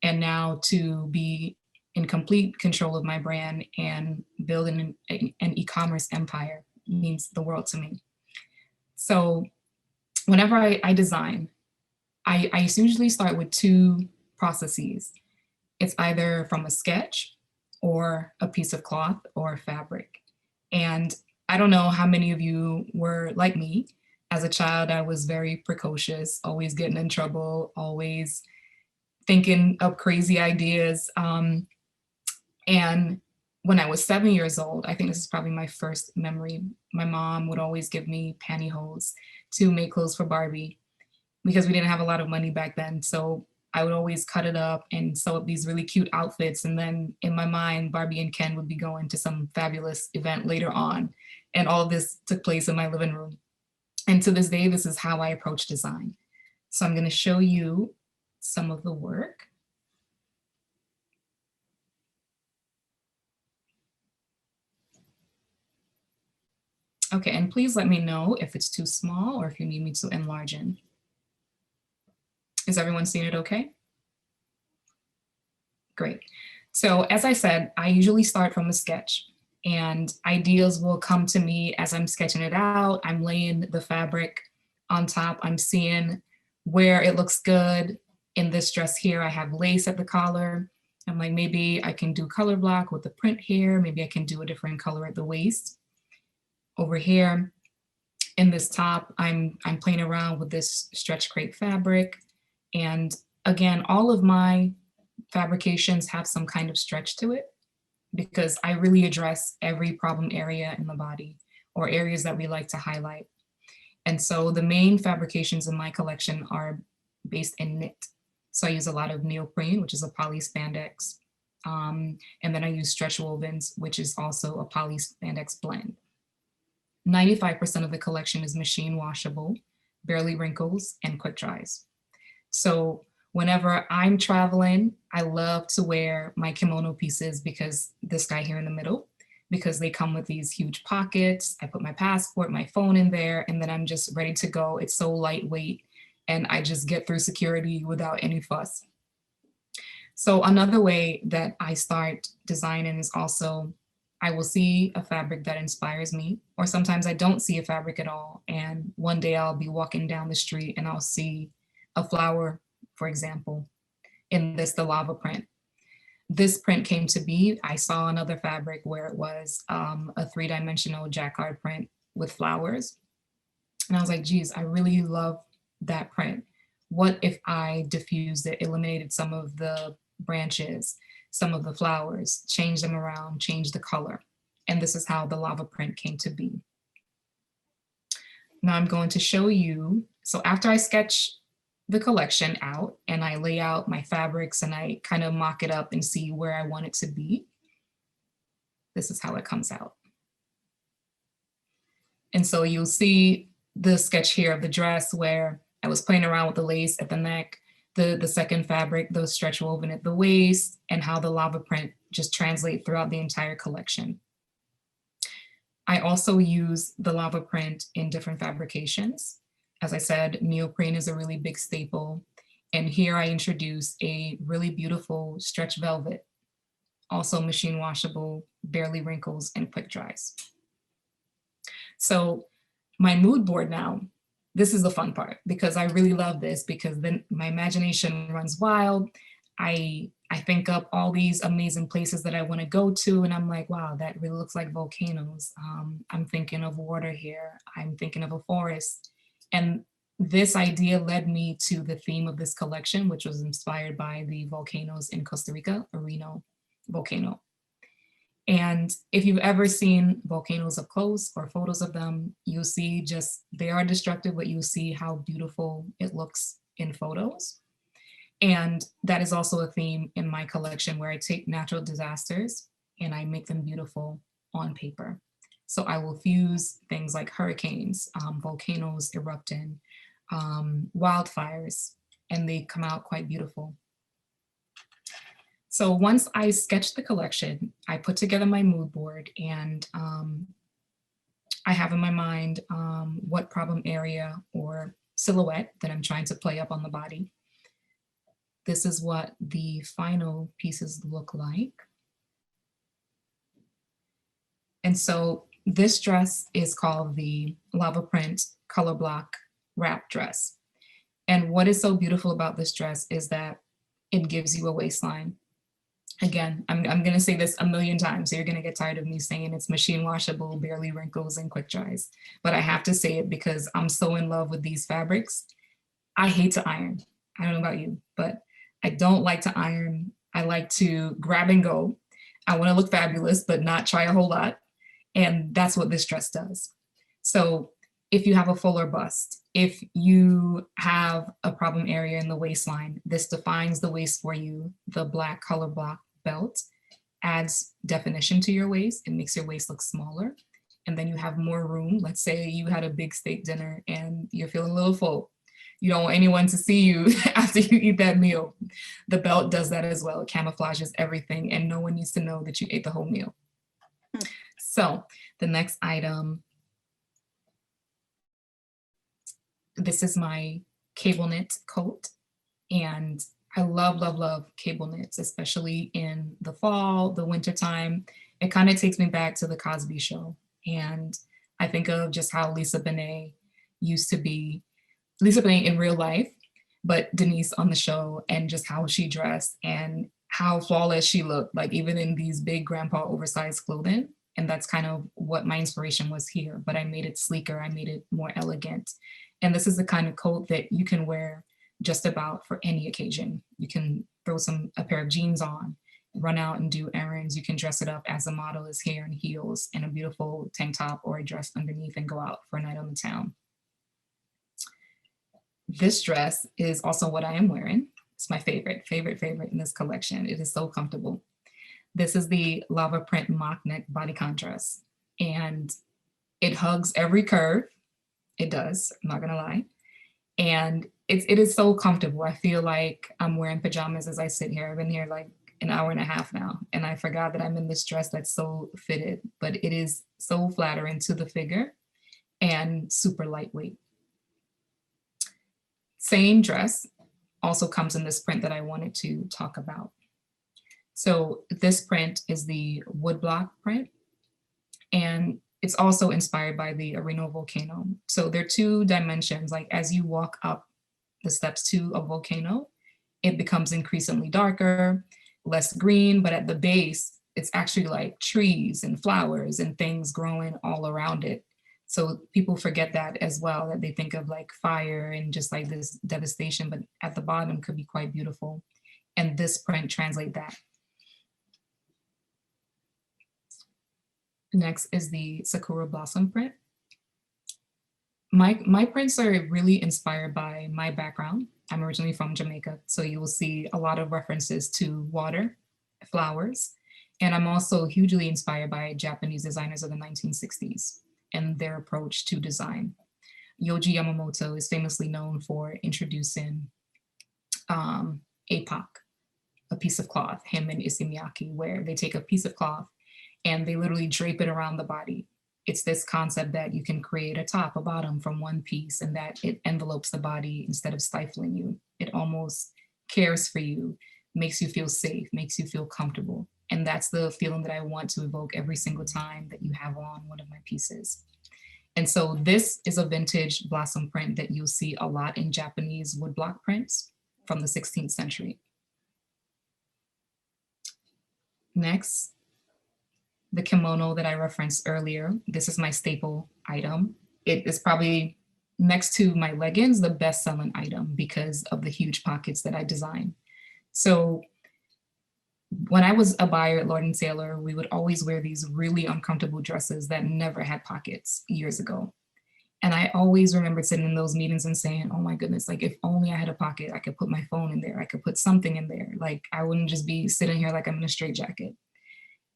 And now to be in complete control of my brand and building an e-commerce empire means the world to me. So whenever I design, I usually start with 2 processes. It's either from a sketch or a piece of cloth or fabric. And I don't know how many of you were like me. As a child, I was very precocious, always getting in trouble, always thinking up crazy ideas. And when I was 7 years old, I think this is probably my first memory, my mom would always give me pantyhose to make clothes for Barbie because we didn't have a lot of money back then. So I would always cut it up and sew up these really cute outfits. And then in my mind, Barbie and Ken would be going to some fabulous event later on. And all of this took place in my living room. And to this day, this is how I approach design. So I'm going to show you some of the work. Okay, and please let me know if it's too small or if you need me to enlarge it. Is everyone seeing it okay? Great. So as I said, I usually start from a sketch and ideas will come to me as I'm sketching it out. I'm laying the fabric on top. I'm seeing where it looks good. In this dress here, I have lace at the collar. I'm like, maybe I can do color block with the print here. Maybe I can do a different color at the waist. Over here in this top, I'm playing around with this stretch crepe fabric. And again, all of my fabrications have some kind of stretch to it because I really address every problem area in the body or areas that we like to highlight. And so the main fabrications in my collection are based in knit. So I use a lot of neoprene, which is a poly spandex. And then I use stretch wovens, which is also a poly spandex blend. 95% of the collection is machine washable, barely wrinkles, and quick dries. So whenever I'm traveling, I love to wear my kimono pieces because this guy here in the middle, because they come with these huge pockets. I put my passport, my phone in there, and then I'm just ready to go. It's so lightweight and I just get through security without any fuss. So another way that I start designing is also, I will see a fabric that inspires me, or sometimes I don't see a fabric at all. And one day I'll be walking down the street and I'll see a flower, for example, in the lava print. this print came to be, I saw another fabric where it was a 3-dimensional jacquard print with flowers. And I was like, geez, I really love that print. What if I diffused it, eliminated some of the branches, some of the flowers, changed them around, changed the color? And this is how the lava print came to be. Now I'm going to show you, so after I sketch the collection out and I lay out my fabrics and I kind of mock it up and see where I want it to be, this is how it comes out. And so you'll see the sketch here of the dress where I was playing around with the lace at the neck, the second fabric, the stretch woven at the waist, and how the lava print just translate throughout the entire collection. I also use the lava print in different fabrications. As I said, neoprene is a really big staple. And here I introduce a really beautiful stretch velvet, also machine washable, barely wrinkles and quick dries. So my mood board now, this is the fun part because I really love this because then my imagination runs wild. I think up all these amazing places that I want to go to, and I'm like, wow, that really looks like volcanoes. I'm thinking of water here. I'm thinking of a forest. And this idea led me to the theme of this collection, which was inspired by the volcanoes in Costa Rica, Areno volcano. And if you've ever seen volcanoes up close or photos of them, you'll see just, they are destructive, but you'll see how beautiful it looks in photos. And that is also a theme in my collection where I take natural disasters and I make them beautiful on paper. So I will fuse things like hurricanes, volcanoes erupting, wildfires, and they come out quite beautiful. So once I sketch the collection, I put together my mood board and I have in my mind what problem area or silhouette that I'm trying to play up on the body. This is what the final pieces look like. And so this dress is called the lava print color block wrap dress. And what is so beautiful about this dress is that it gives you a waistline. Again, I'm gonna say this a million times, so you're gonna get tired of me saying it's machine washable, barely wrinkles and quick dries. But I have to say it because I'm so in love with these fabrics. I hate to iron. I don't know about you, but I don't like to iron. I like to grab and go. I wanna look fabulous, but not try a whole lot. And that's what this dress does. So if you have a fuller bust, if you have a problem area in the waistline, this defines the waist for you. The black color block belt adds definition to your waist. It makes your waist look smaller. And then you have more room. Let's say you had a big steak dinner and you're feeling a little full. You don't want anyone to see you after you eat that meal. The belt does that as well. It camouflages everything and no one needs to know that you ate the whole meal. So the next item, this is my cable knit coat. And I love, love, love cable knits, especially in the fall, the winter time. It kind of takes me back to the Cosby Show. And I think of just how Lisa Bonet used to be, Lisa Bonet in real life, but Denise on the show, and just how she dressed and how flawless she looked, like even in these big grandpa oversized clothing. And that's kind of what my inspiration was here, but I made it sleeker, I made it more elegant. And this is the kind of coat that you can wear just about for any occasion. You can throw a pair of jeans on, run out and do errands. You can dress it up as a model is here in heels and a beautiful tank top or a dress underneath and go out for a night on the town. This dress is also what I am wearing. It's my favorite in this collection. It is so comfortable. This is the lava print mock neck bodycon dress, and it hugs every curve. It does, I'm not gonna lie. And it is so comfortable. I feel like I'm wearing pajamas as I sit here. I've been here like an hour and a half now, and I forgot that I'm in this dress that's so fitted, but it is so flattering to the figure and super lightweight. Same dress also comes in this print that I wanted to talk about. So this print is the woodblock print, and it's also inspired by the Areno volcano. So there are two dimensions, like as you walk up the steps to a volcano, it becomes increasingly darker. less green, but at the base, it's actually like trees and flowers and things growing all around it. So people forget that as well, that they think of like fire and just like this devastation, but at the bottom could be quite beautiful. And this print translate that. Next is the Sakura Blossom print. My prints are really inspired by my background. I'm originally from Jamaica, so you will see a lot of references to water, flowers, and I'm also hugely inspired by Japanese designers of the 1960s and their approach to design. Yohji Yamamoto is famously known for introducing APOC, a piece of cloth, him and Issey Miyake, where they take a piece of cloth and they literally drape it around the body. It's this concept that you can create a top, a bottom from one piece, and that it envelopes the body instead of stifling you. It almost cares for you, makes you feel safe, makes you feel comfortable. And that's the feeling that I want to evoke every single time that you have on one of my pieces. And so this is a vintage blossom print that you'll see a lot in Japanese woodblock prints from the 16th century. Next, the kimono that I referenced earlier. This is my staple item. It is probably next to my leggings, the best selling item because of the huge pockets that I design. So when I was a buyer at Lord & Taylor, we would always wear these really uncomfortable dresses that never had pockets years ago. And I always remember sitting in those meetings and saying, oh my goodness, like if only I had a pocket, I could put my phone in there. I could put something in there. Like I wouldn't just be sitting here like I'm in a straitjacket.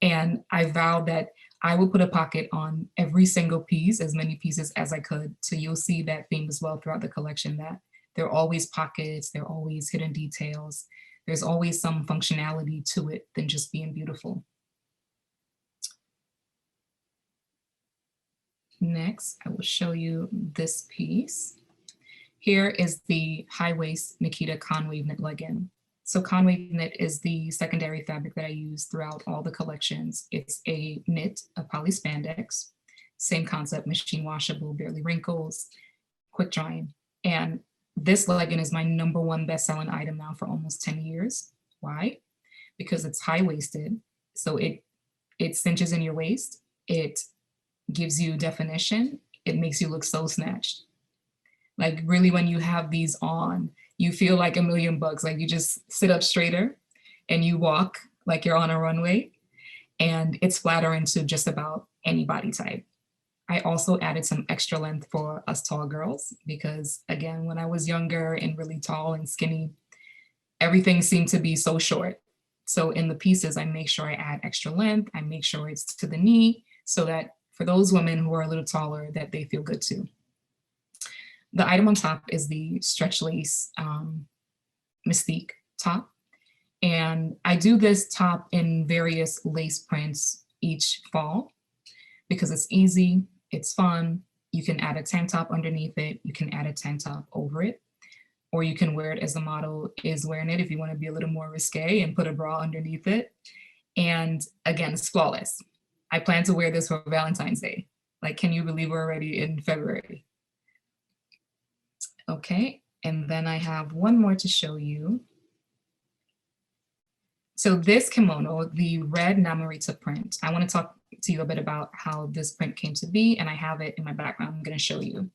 And I vowed that I would put a pocket on every single piece, as many pieces as I could. So you'll see that theme as well throughout the collection, that there are always pockets, there are always hidden details. There's always some functionality to it than just being beautiful. Next, I will show you this piece. Here is the high waist Nikita Conwave knit legging. So Conwave knit is the secondary fabric that I use throughout all the collections. It's a knit of poly spandex, same concept, machine washable, barely wrinkles, quick drying. And this legging is my #1 best-selling item now for almost 10 years. Why? Because it's high-waisted, so it cinches in your waist, it gives you definition, it makes you look so snatched. Like really when you have these on, you feel like $1,000,000, like you just sit up straighter and you walk like you're on a runway, and it's flattering to just about any body type. I also added some extra length for us tall girls because again, when I was younger and really tall and skinny, everything seemed to be so short. So in the pieces, I make sure I add extra length. I make sure it's to the knee so that for those women who are a little taller, that they feel good too. The item on top is the stretch lace Mystique top. And I do this top in various lace prints each fall because it's easy, it's fun. You can add a tank top underneath it. You can add a tank top over it, or you can wear it as the model is wearing it if you want to be a little more risque and put a bra underneath it. And again, it's flawless. I plan to wear this for Valentine's Day. Like, can you believe we're already in February? Okay, and then I have one more to show you. So this kimono, the red Namorita print, I want to talk to you a bit about how this print came to be, and I have it in my background. I'm going to show you.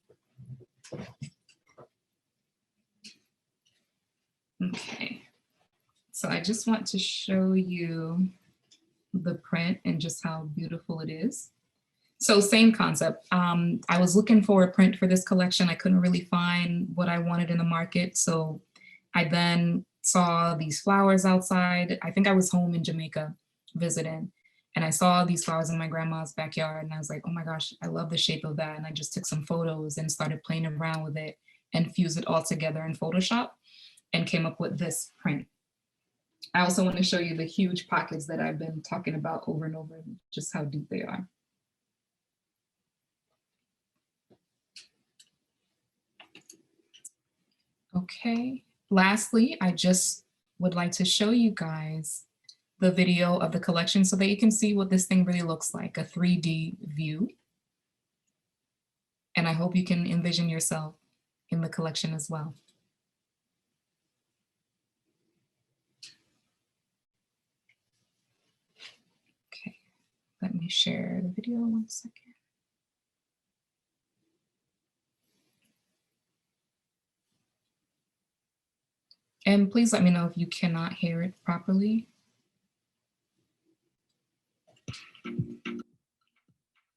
Okay, so I just want to show you the print and just how beautiful it is. So same concept. I was looking for a print for this collection. I couldn't really find what I wanted in the market. So I then saw these flowers outside. I think I was home in Jamaica visiting, and I saw these flowers in my grandma's backyard, and I was like, oh my gosh, I love the shape of that. And I just took some photos and started playing around with it and fused it all together in Photoshop and came up with this print. I also want to show you the huge pockets that I've been talking about over and over, just how deep they are. Okay, lastly, I just would like to show you guys the video of the collection so that you can see what this thing really looks like, a 3D view. And I hope you can envision yourself in the collection as well. Let me share the video 1 second. And please let me know if you cannot hear it properly.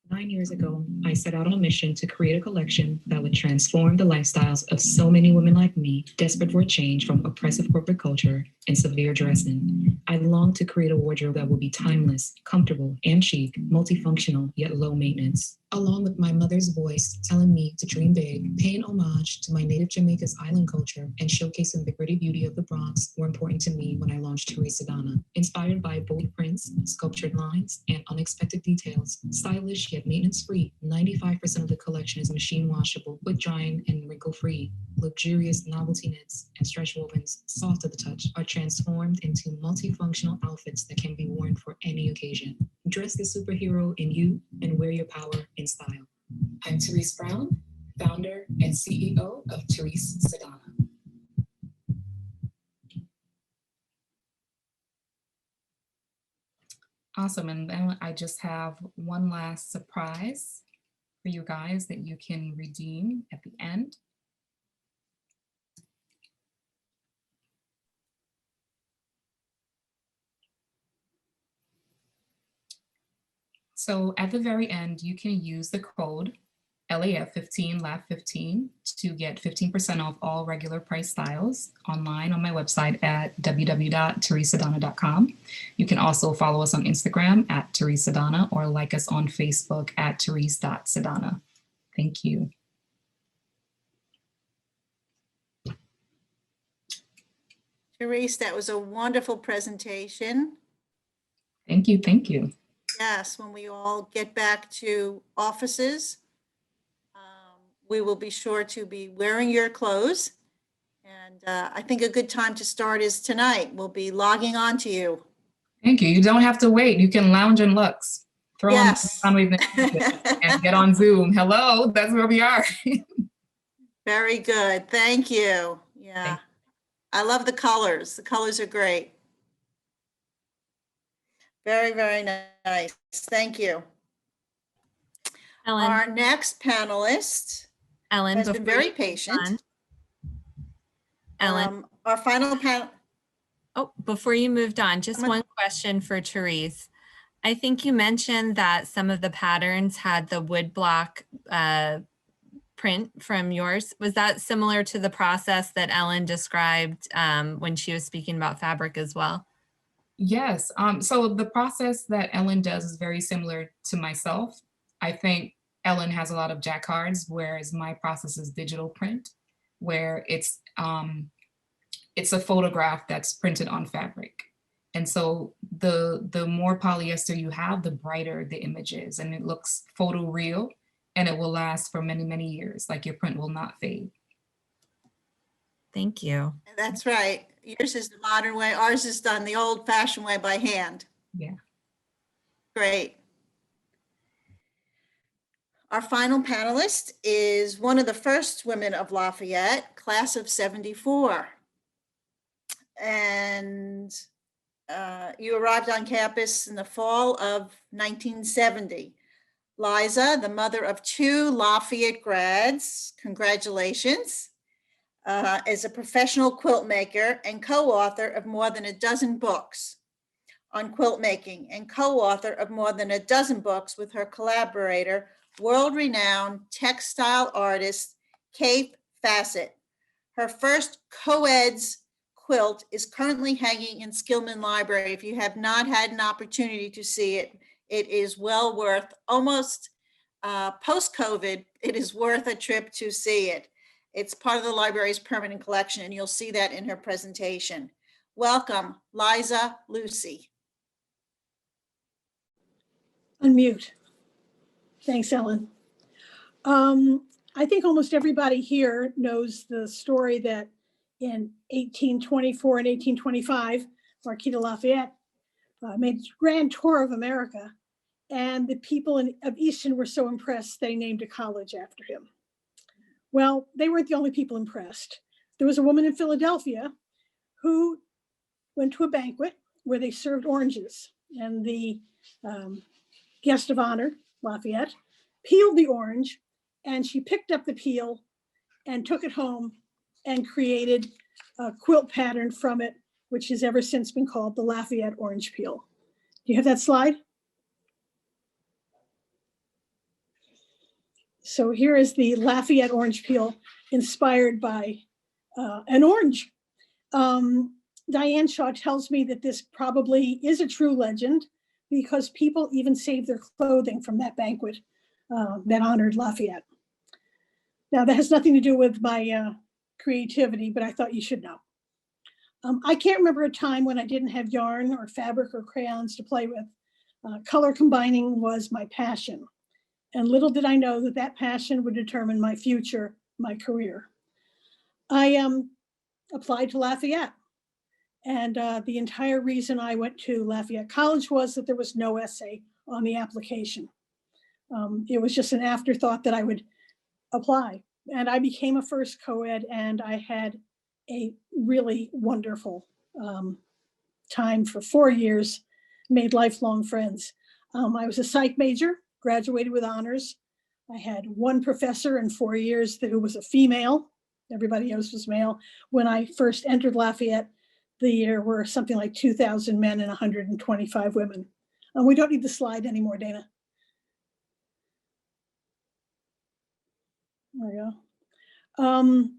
9 years ago, I set out on a mission to create a collection that would transform the lifestyles of so many women like me, desperate for a change from oppressive corporate culture and severe dressing. I longed to create a wardrobe that would be timeless, comfortable, and chic, multifunctional, yet low maintenance. Along with my mother's voice telling me to dream big, paying homage to my native Jamaica's island culture, and showcasing the gritty beauty of the Bronx were important to me when I launched Teresa Donna. Inspired by bold prints, sculptured lines, and unexpected details, stylish yet maintenance-free, 95% of the collection is machine washable, quick drying, and wrinkle-free. Luxurious novelty knits and stretch wovens, soft to the touch, are transformed into multifunctional outfits that can be worn for any occasion. Dress the superhero in you and wear your power in style. I'm Therese Brown, founder and CEO of Teresa Donna. Awesome, and then I just have one last surprise for you guys that you can redeem at the end. So at the very end, you can use the code LAF15, LAF15 to get 15% off all regular price styles online on my website at www.teresadonna.com. You can also follow us on Instagram at Teresa Donna or like us on Facebook at Therese.Sedana. Thank you. Therese, that was a wonderful presentation. Thank you. Thank you. Yes, when we all get back to offices, we will be sure to be wearing your clothes. And I think a good time to start is tonight. We'll be logging on to you. Thank you. You don't have to wait. You can lounge in Lux. Throw Yes. on and get on Zoom. Hello, that's where we are. Very good. Thank you. Yeah. Thank you. I love the colors. The colors are great. Very, very nice. Thank you. Ellen, Our next panelist Ellen, has been before very you move patient. on- Ellen, Our final panel. before you moved on, just I'm a- one question for Therese. I think you mentioned that some of the patterns had the woodblock print from yours. Was that similar to the process that Ellen described when she was speaking about fabric as well? Yes. So the process that Ellen does is very similar to myself. I think Ellen has a lot of jacquards, whereas my process is digital print, where it's a photograph that's printed on fabric. And so the more polyester you have, the brighter the image is, and it looks photoreal, and it will last for many, many years. Like your print will not fade. Thank you. That's right. Yours is the modern way. Ours is done the old fashioned way by hand. Yeah. Great. Our final panelist is one of the first women of Lafayette, class of 74. And you arrived on campus in the fall of 1970. Liza, the mother of 2 Lafayette grads, congratulations, is a professional quilt maker and co-author of more than a dozen books on quilt making and co-author of more than a dozen books with her collaborator, world-renowned textile artist, Kate Fassett. Her first co-eds quilt is currently hanging in Skillman Library. If you have not had an opportunity to see it, it is well worth, almost post-COVID, it is worth a trip to see it. It's part of the library's permanent collection, and you'll see that in her presentation. Welcome, Liza Lucy. Unmute. Thanks, Ellen. I think almost everybody here knows the story that in 1824 and 1825, Marquis de Lafayette made a grand tour of America, and the people of Easton were so impressed they named a college after him. Well, they weren't the only people impressed. There was a woman in Philadelphia who went to a banquet where they served oranges, and the guest of honor, Lafayette, peeled the orange, and she picked up the peel and took it home and created a quilt pattern from it, which has ever since been called the Lafayette orange peel. Do you have that slide? So here is the Lafayette orange peel inspired by an orange. Diane Shaw tells me that this probably is a true legend because people even saved their clothing from that banquet that honored Lafayette. Now that has nothing to do with my creativity, but I thought you should know. I can't remember a time when I didn't have yarn or fabric or crayons to play with. Color combining was my passion. And little did I know that that passion would determine my future, my career. I applied to Lafayette. And the entire reason I went to Lafayette College was that there was no essay on the application. It was just an afterthought that I would apply. And I became a first co-ed, and I had a really wonderful time for 4 years, made lifelong friends. I was a psych major, graduated with honors. I had one professor in 4 years who was a female. Everybody else was male. When I first entered Lafayette, there were something like 2,000 men and 125 women. We don't need the slide anymore, Dana. There we go.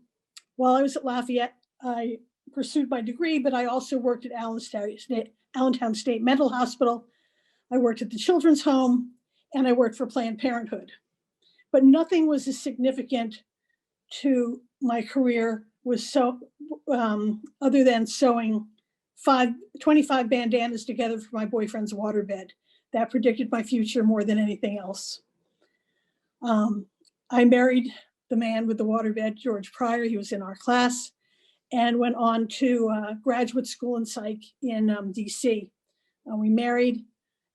While I was at Lafayette, I pursued my degree, but I also worked at Allentown State Mental Hospital. I worked at the Children's Home, and I worked for Planned Parenthood. But nothing was as significant to my career was so other than sewing 25 bandanas together for my boyfriend's waterbed. That predicted my future more than anything else. I married the man with the waterbed, George Pryor. He was in our class, and went on to graduate school in psych in DC. We married,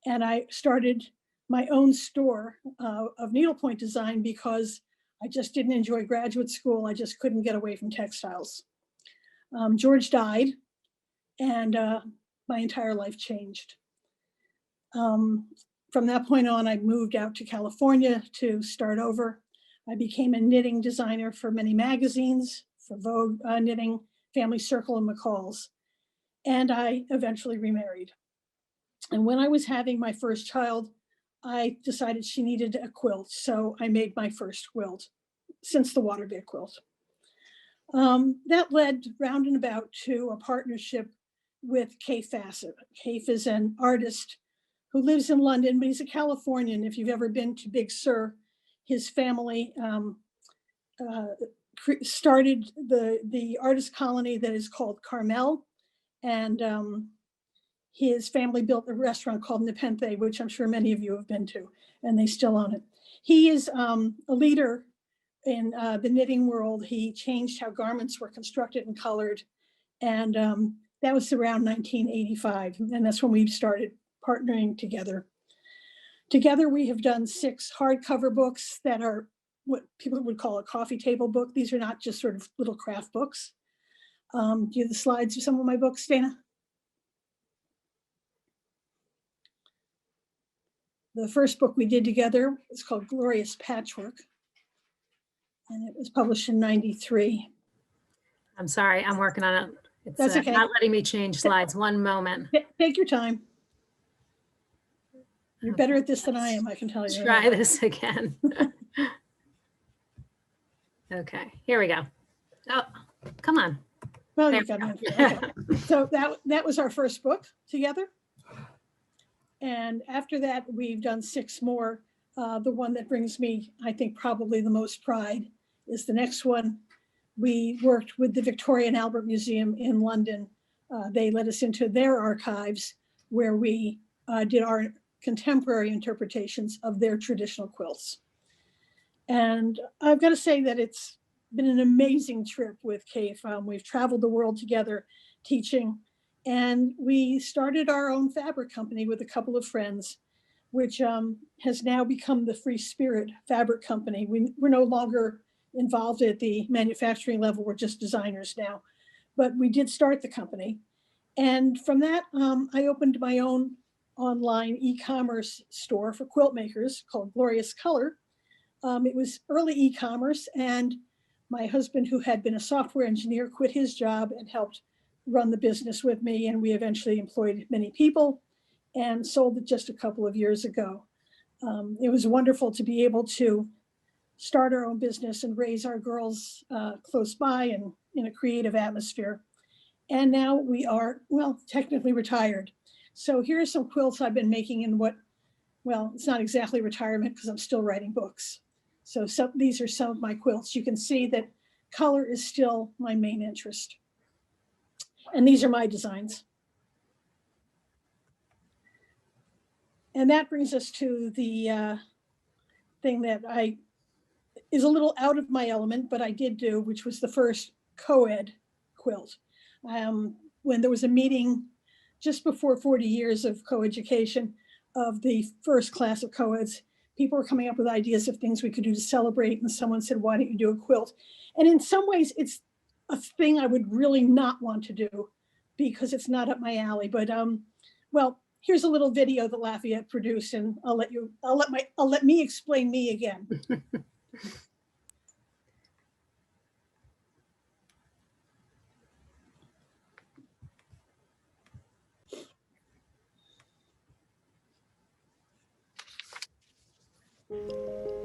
and I started my own store of needlepoint design because I just didn't enjoy graduate school. I just couldn't get away from textiles. George died, and my entire life changed. From that point on, I moved out to California to start over. I became a knitting designer for many magazines, for Vogue Knitting, Family Circle, and McCall's. And I eventually remarried. And when I was having my first child, I decided she needed a quilt. So I made my first quilt since the waterbed quilt. That led round and about to a partnership with Kaif Fassett. Kaif is an artist who lives in London, but he's a Californian. If you've ever been to Big Sur, his family started the artist colony that is called Carmel. And his family built a restaurant called Nepenthe, which I'm sure many of you have been to, and they still own it. He is a leader in the knitting world. He changed how garments were constructed and colored. And that was around 1985. And that's when we started partnering together. Together, we have done 6 hardcover books that are what people would call a coffee table book. These are not just sort of little craft books. Do you have the slides of some of my books, Dana? The first book we did together is called Glorious Patchwork, and it was published in '93. I'm sorry, I'm working on it. It's That's okay. Not letting me change slides. One moment. Take your time. You're better at this than I am, I can tell you. Try this again. Okay, here we go. Oh, come on. Well, There you got we it. go. Okay. So that was our first book together. And after that, we've done 6 more. The one that brings me, I think, probably the most pride is the next one. We worked with the Victoria and Albert Museum in London. They let us into their archives where we did our contemporary interpretations of their traditional quilts. And I've got to say that it's been an amazing trip with Kaif. We've traveled the world together teaching, and we started our own fabric company with a couple of friends, which has now become the Free Spirit Fabric Company. We're no longer involved at the manufacturing level. We're just designers now, but we did start the company. And from that, I opened my own online e-commerce store for quilt makers called Glorious Color. It was early e-commerce, and my husband, who had been a software engineer, quit his job and helped run the business with me. And we eventually employed many people and sold it just a couple of years ago. It was wonderful to be able to start our own business and raise our girls close by and in a creative atmosphere. And now we are, well, technically retired. So here are some quilts I've been making in what, well, it's not exactly retirement because I'm still writing books. So these are some of my quilts. You can see that color is still my main interest. And these are my designs. And that brings us to the thing that is a little out of my element, but I did do, which was the first co-ed quilt. When there was a meeting just before 40 years of coeducation of the first class of co-eds, people were coming up with ideas of things we could do to celebrate. And someone said, why don't you do a quilt? And in some ways, it's a thing I would really not want to do because it's not up my alley. But well, here's a little video that Lafayette produced, and I'll let me explain me again.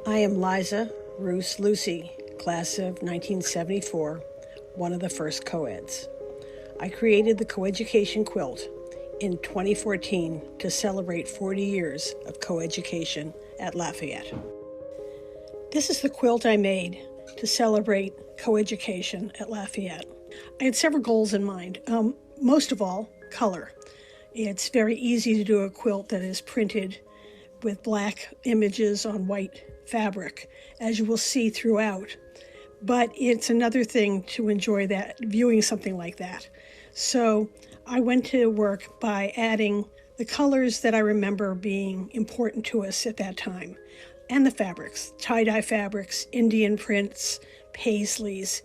I am Liza Roos Lucy, class of 1974, one of the first co-eds. I created the coeducation quilt in 2014 to celebrate 40 years of coeducation at Lafayette. This is the quilt I made to celebrate coeducation at Lafayette. I had several goals in mind. Most of all, color. It's very easy to do a quilt that is printed with black images on white fabric, as you will see throughout. But it's another thing to enjoy that, viewing something like that. So I went to work by adding the colors that I remember being important to us at that time, and the fabrics, tie-dye fabrics, Indian prints, paisleys,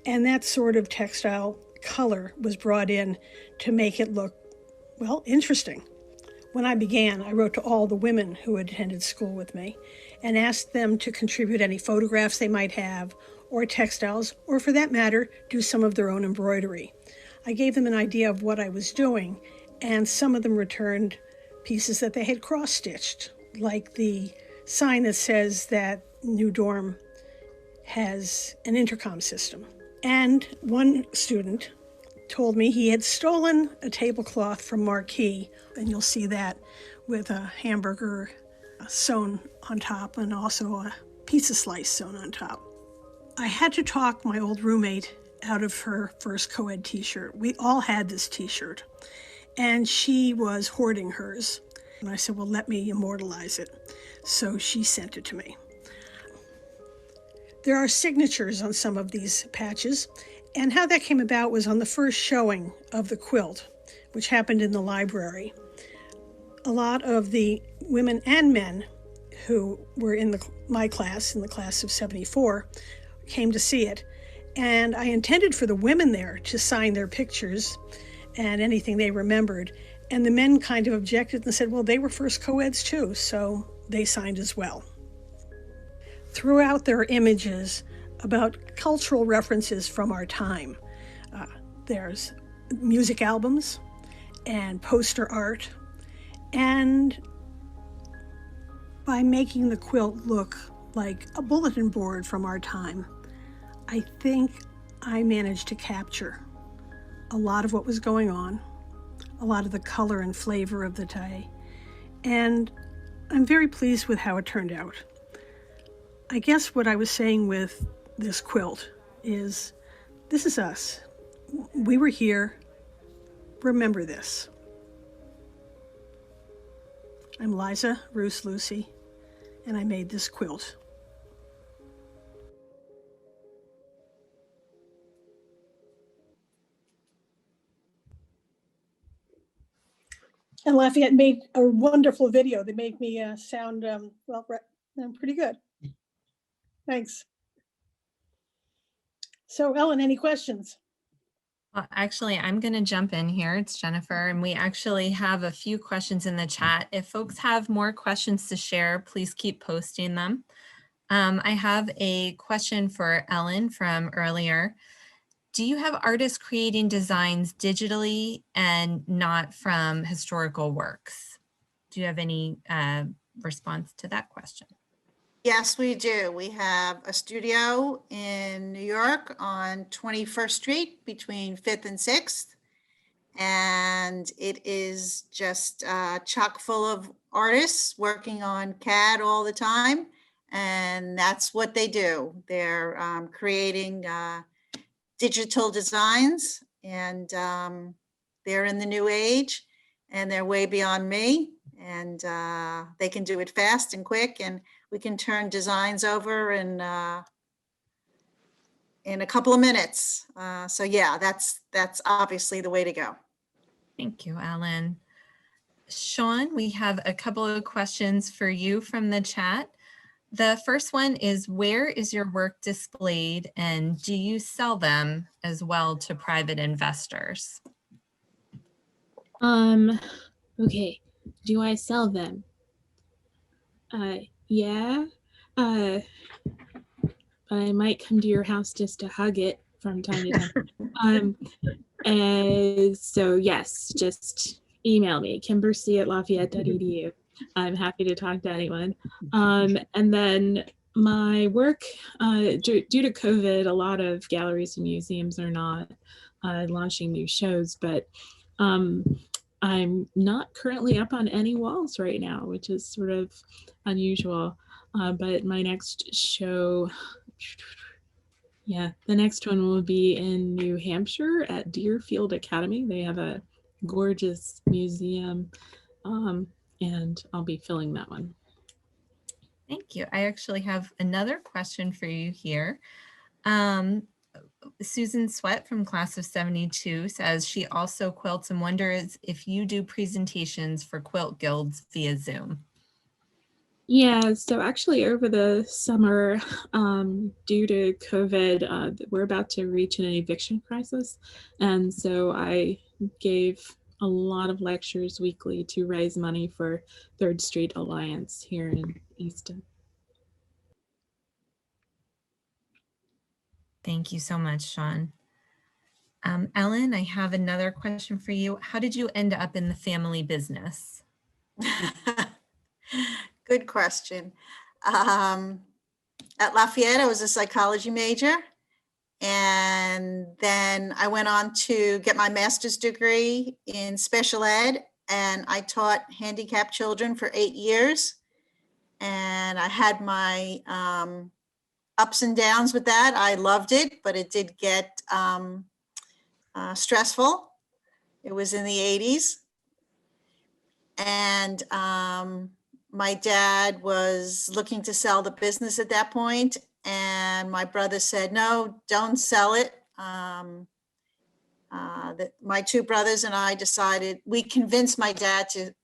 and that sort of textile color was brought in to make it look, well, interesting. When I began, I wrote to all the women who attended school with me and asked them to contribute any photographs they might have, or textiles, or for that matter, do some of their own embroidery. I gave them an idea of what I was doing, and some of them returned pieces that they had cross-stitched, like the sign that says that New Dorm has an intercom system. And one student told me he had stolen a tablecloth from Marquee, and you'll see that with a hamburger sewn on top and also a pizza slice sewn on top. I had to talk my old roommate out of her first co-ed t-shirt. We all had this t-shirt, and she was hoarding hers. And I said, well, let me immortalize it. So she sent it to me. There are signatures on some of these patches, and how that came about was on the first showing of the quilt, which happened in the library. A lot of the women and men who were in my class, in the class of 74, came to see it. And I intended for the women there to sign their pictures and anything they remembered. And the men kind of objected and said, well, they were first co-eds too, so they signed as well. Throughout there are images about cultural references from our time. There's music albums and poster art. And by making the quilt look like a bulletin board from our time, I think I managed to capture a lot of what was going on, a lot of the color and flavor of the day, and I'm very pleased with how it turned out. I guess what I was saying with this quilt is, this is us. We were here. Remember this. I'm Liza Roos Lucy, and I made this quilt. And Lafayette made a wonderful video. They made me sound, well, pretty good. Thanks. So Ellen, any questions? Well, actually, I'm going to jump in here. It's Jennifer, and we actually have a few questions in the chat. If folks have more questions to share, please keep posting them. I have a question for Ellen from earlier. Do you have artists creating designs digitally and not from historical works? Do you have any response to that question? Yes, we do. We have a studio in New York on 21st Street between 5th and 6th. And it is just chock full of artists working on CAD all the time. And that's what they do. They're creating digital designs, and they're in the new age, and they're way beyond me. And they can do it fast and quick, and we can turn designs over in a couple of minutes. So yeah, that's obviously the way to go. Thank you, Ellen. Sean, we have a couple of questions for you from the chat. The first one is, where is your work displayed, and do you sell them as well to private investors? Okay. Do I sell them? Yeah. I might come to your house just to hug it from time to time. And so yes, just email me, kimberc@lafayette.edu. I'm happy to talk to anyone. And then my work, due to COVID, a lot of galleries and museums are not launching new shows, but I'm not currently up on any walls right now, which is sort of unusual. But my next show, yeah, the next one will be in New Hampshire at Deerfield Academy. They have a gorgeous museum, and I'll be filling that one. Thank you. I actually have another question for you here. Susan Sweat from class of 72 says she also quilts and wonders if you do presentations for quilt guilds via Zoom. Yeah, so actually over the summer, due to COVID, we're about to reach an eviction crisis. And so I gave a lot of lectures weekly to raise money for Third Street Alliance here in Easton. Thank you so much, Sean. Ellen, I have another question for you. How did you end up in the family business? Good question. At Lafayette, I was a psychology major. And then I went on to get my master's degree in special ed, and I taught handicapped children for 8 years. And I had my ups and downs with that. I loved it, but it did get stressful. It was in the 80s. And my dad was looking to sell the business at that point, and my brother said, no, don't sell it. My two brothers and I decided, we convinced my dad to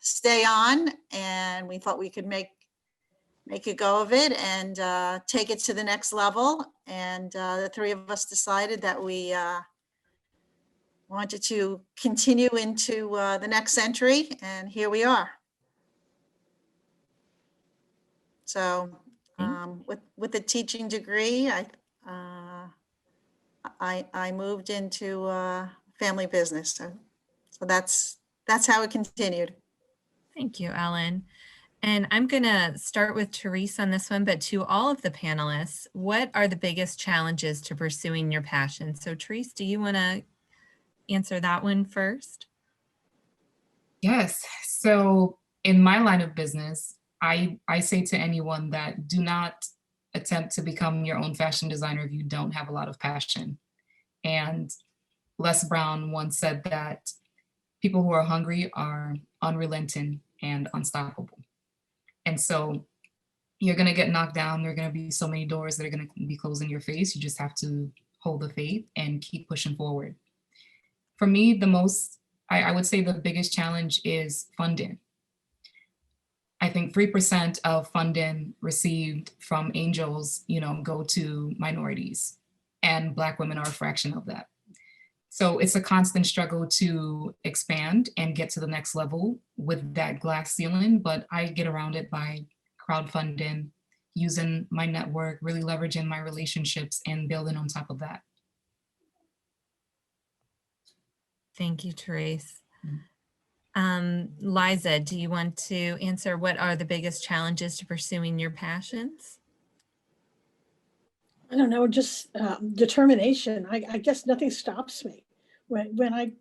stay on, and we thought we could make a go of it and take it to the next level. And the three of us decided that we wanted to continue into the next century, and here we are. So with the teaching degree, I moved into family business. So that's how it continued. Thank you, Ellen. And I'm going to start with Therese on this one, but to all of the panelists, what are the biggest challenges to pursuing your passion? So Therese, do you want to answer that one first? Yes. So in my line of business, I say to anyone that do not attempt to become your own fashion designer if you don't have a lot of passion. And Les Brown once said that people who are hungry are unrelenting and unstoppable. And so you're going to get knocked down. There are going to be so many doors that are going to be closed in your face. You just have to hold the faith and keep pushing forward. For me, I would say the biggest challenge is funding. I think 3% of funding received from angels, go to minorities, and Black women are a fraction of that. So it's a constant struggle to expand and get to the next level with that glass ceiling, but I get around it by crowdfunding, using my network, really leveraging my relationships and building on top of that. Thank you, Therese. Liza, do you want to answer what are the biggest challenges to pursuing your passions? I don't know, just determination. I guess nothing stops me. When I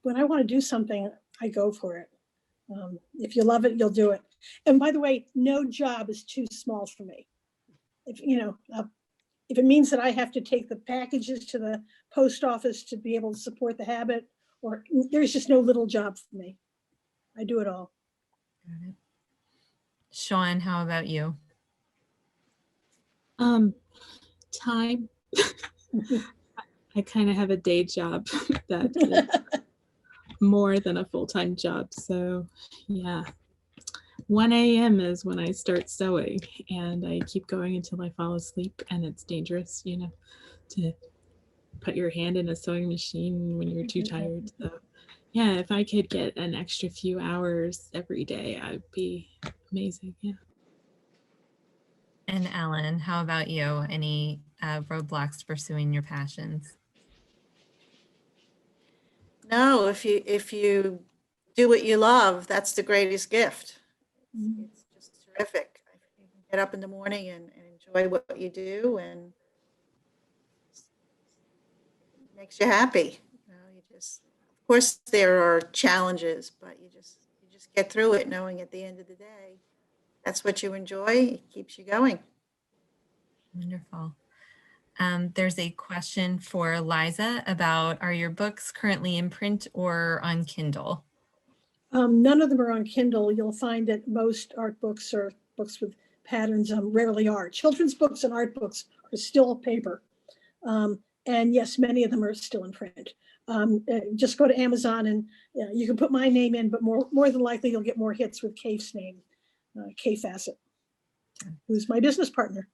want to do something, I go for it. If you love it, you'll do it. And by the way, no job is too small for me. If if it means that I have to take the packages to the post office to be able to support the habit, or there's just no little job for me. I do it all. Got it. Sean, how about you? Time. I kind of have a day job that is more than a full-time job. So yeah, 1 a.m. is when I start sewing, and I keep going until I fall asleep, and it's dangerous, to put your hand in a sewing machine when you're too tired. So yeah, if I could get an extra few hours every day, I'd be amazing. Yeah. And Ellen, how about you? Any roadblocks to pursuing your passions? No, if you do what you love, that's the greatest gift. It's just terrific. You can get up in the morning and enjoy what you do, and it makes you happy. Of course, there are challenges, but you just get through it, knowing at the end of the day, that's what you enjoy. It keeps you going. Wonderful. There's a question for Liza about, are your books currently in print or on Kindle? None of them are on Kindle. You'll find that most art books are books with patterns, rarely are. Children's books and art books are still paper. And yes, many of them are still in print. Just go to Amazon and you can put my name in, but more than likely you'll get more hits with Kate's name, Kay Fassett, who's my business partner.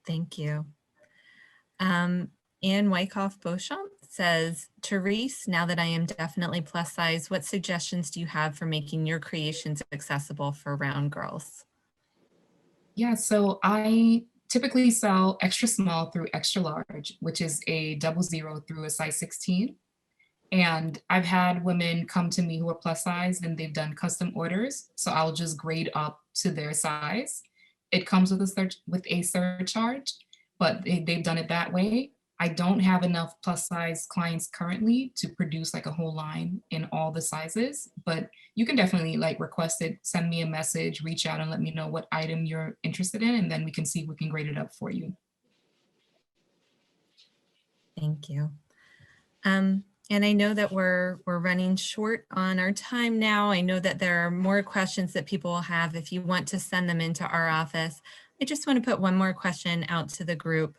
Thank you. Anne Wyckoff Beauchamp says, Therese, now that I am definitely plus size, what suggestions do you have for making your creations accessible for round girls? Yeah, so I typically sell extra small through extra large, which is a 00 through a size 16. And I've had women come to me who are plus size and they've done custom orders. So I'll just grade up to their size. It comes with a surcharge, but they've done it that way. I don't have enough plus size clients currently to produce like a whole line in all the sizes, but you can definitely like request it, send me a message, reach out and let me know what item you're interested in, and then we can see if we can grade it up for you. Thank you. And I know that we're running short on our time now. I know that there are more questions that people will have. If you want to send them into our office, I just want to put one more question out to the group.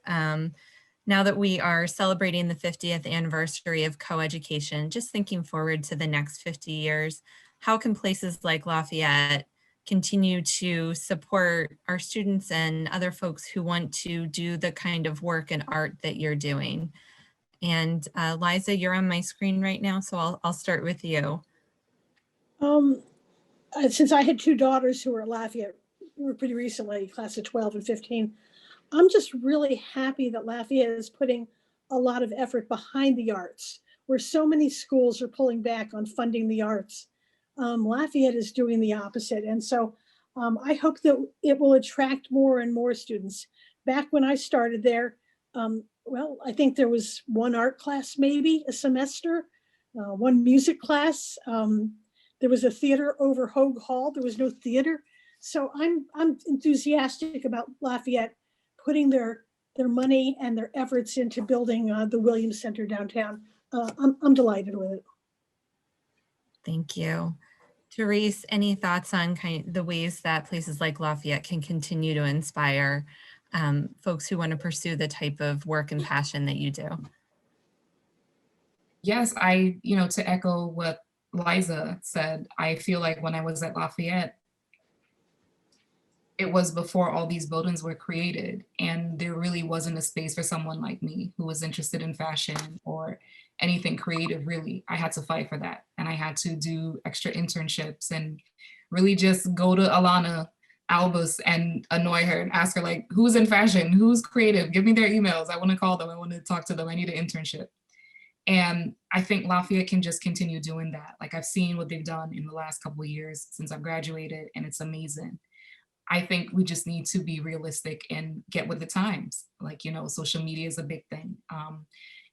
Now that we are celebrating the 50th anniversary of coeducation, just thinking forward to the next 50 years, how can places like Lafayette continue to support our students and other folks who want to do the kind of work and art that you're doing? And Liza, you're on my screen right now, so I'll start with you. Since I had two daughters who were at Lafayette pretty recently, class of 12 and 15, I'm just really happy that Lafayette is putting a lot of effort behind the arts, where so many schools are pulling back on funding the arts. Lafayette is doing the opposite. And so I hope that it will attract more and more students. Back when I started there, well, I think there was one art class, maybe a semester, one music class. There was a theater over Hogue Hall. There was no theater. So I'm enthusiastic about Lafayette putting their money and their efforts into building the Williams Center downtown. I'm delighted with it. Thank you. Therese, any thoughts on kind of the ways that places like Lafayette can continue to inspire folks who want to pursue the type of work and passion that you do? Yes, to echo what Liza said, I feel like when I was at Lafayette, it was before all these buildings were created, and there really wasn't a space for someone like me who was interested in fashion or anything creative. Really, I had to fight for that, and I had to do extra internships and really just go to Alana Albus and annoy her and ask her, like, who's in fashion, who's creative, give me their emails, I want to call them, I want to talk to them, I need an internship. And I think Lafayette can just continue doing that. Like, I've seen what they've done in the last couple of years since I've graduated, and it's amazing. I think we just need to be realistic and get with the times. Like, you know, social media is a big thing.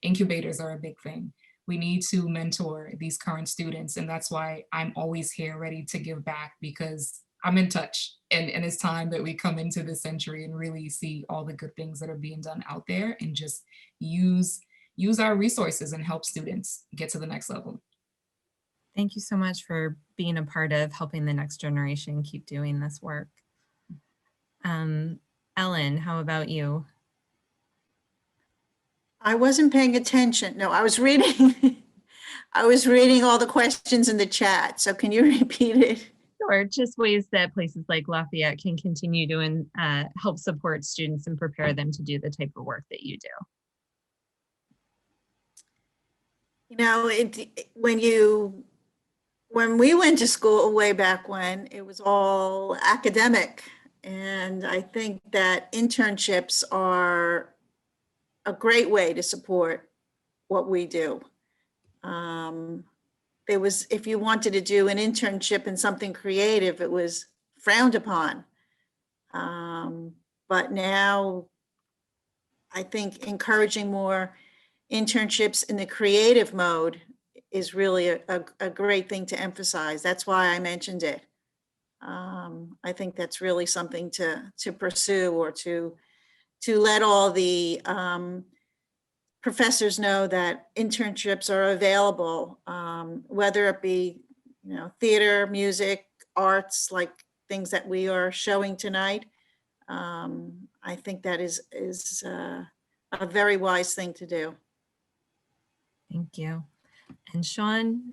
Incubators are a big thing. We need to mentor these current students. And that's why I'm always here ready to give back, because I'm in touch. And it's time that we come into this century and really see all the good things that are being done out there and just use our resources and help students get to the next level. Thank you so much for being a part of helping the next generation keep doing this work. Ellen, how about you? I wasn't paying attention. No, I was reading. I was reading all the questions in the chat. So can you repeat it? Or just ways that places like Lafayette can continue to help support students and prepare them to do the type of work that you do. You know, when we went to school way back when, it was all academic. And I think that internships are a great way to support what we do. If you wanted to do an internship in something creative, it was frowned upon. But now I think encouraging more internships in the creative mode is really a great thing to emphasize. That's why I mentioned it. I think that's really something to pursue, or to let all the professors know that internships are available, whether it be, you know, theater, music, arts, like things that we are showing tonight. I think that is a very wise thing to do. Thank you. And Sean,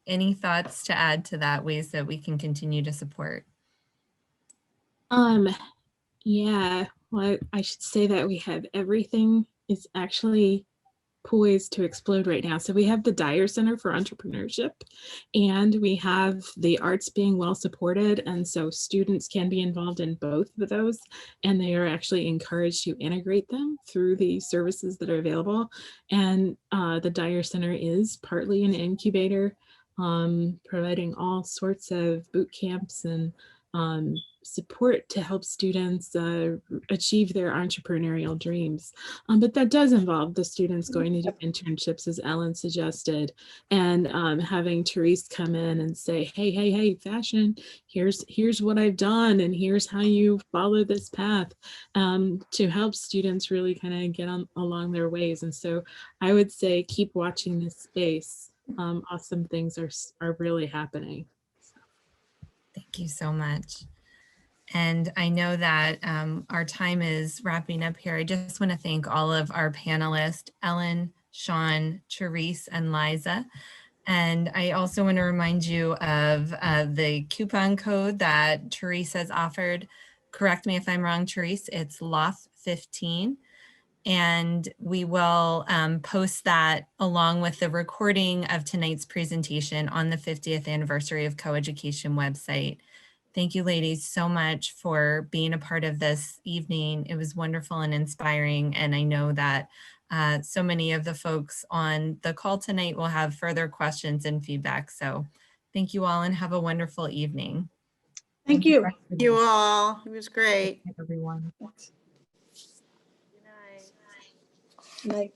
any thoughts to add to that, ways that we can continue to support? Yeah, well, I should say that we have everything is actually poised to explode right now. So we have the Dyer Center for Entrepreneurship, and we have the arts being well supported. And so students can be involved in both of those, and they are actually encouraged to integrate them through the services that are available. And the Dyer Center is partly an incubator, providing all sorts of boot camps and support to help students achieve their entrepreneurial dreams. But that does involve the students going to do internships, as Ellen suggested, and having Therese come in and say, hey, fashion, here's what I've done, and here's how you follow this path, to help students really kind of get along their ways. And so I would say keep watching this space. Awesome things are really happening. Thank you so much. And I know that our time is wrapping up here. I just want to thank all of our panelists, Ellen, Sean, Therese, and Liza. And I also want to remind you of the coupon code that Therese has offered. Correct me if I'm wrong, Therese, it's LOF15. And we will post that along with the recording of tonight's presentation on the 50th anniversary of coeducation website. Thank you, ladies, so much for being a part of this evening. It was wonderful and inspiring. And I know that so many of the folks on the call tonight will have further questions and feedback. So thank you all and have a wonderful evening. Thank you. Thank you all. It was great. Everyone. Good night. Night.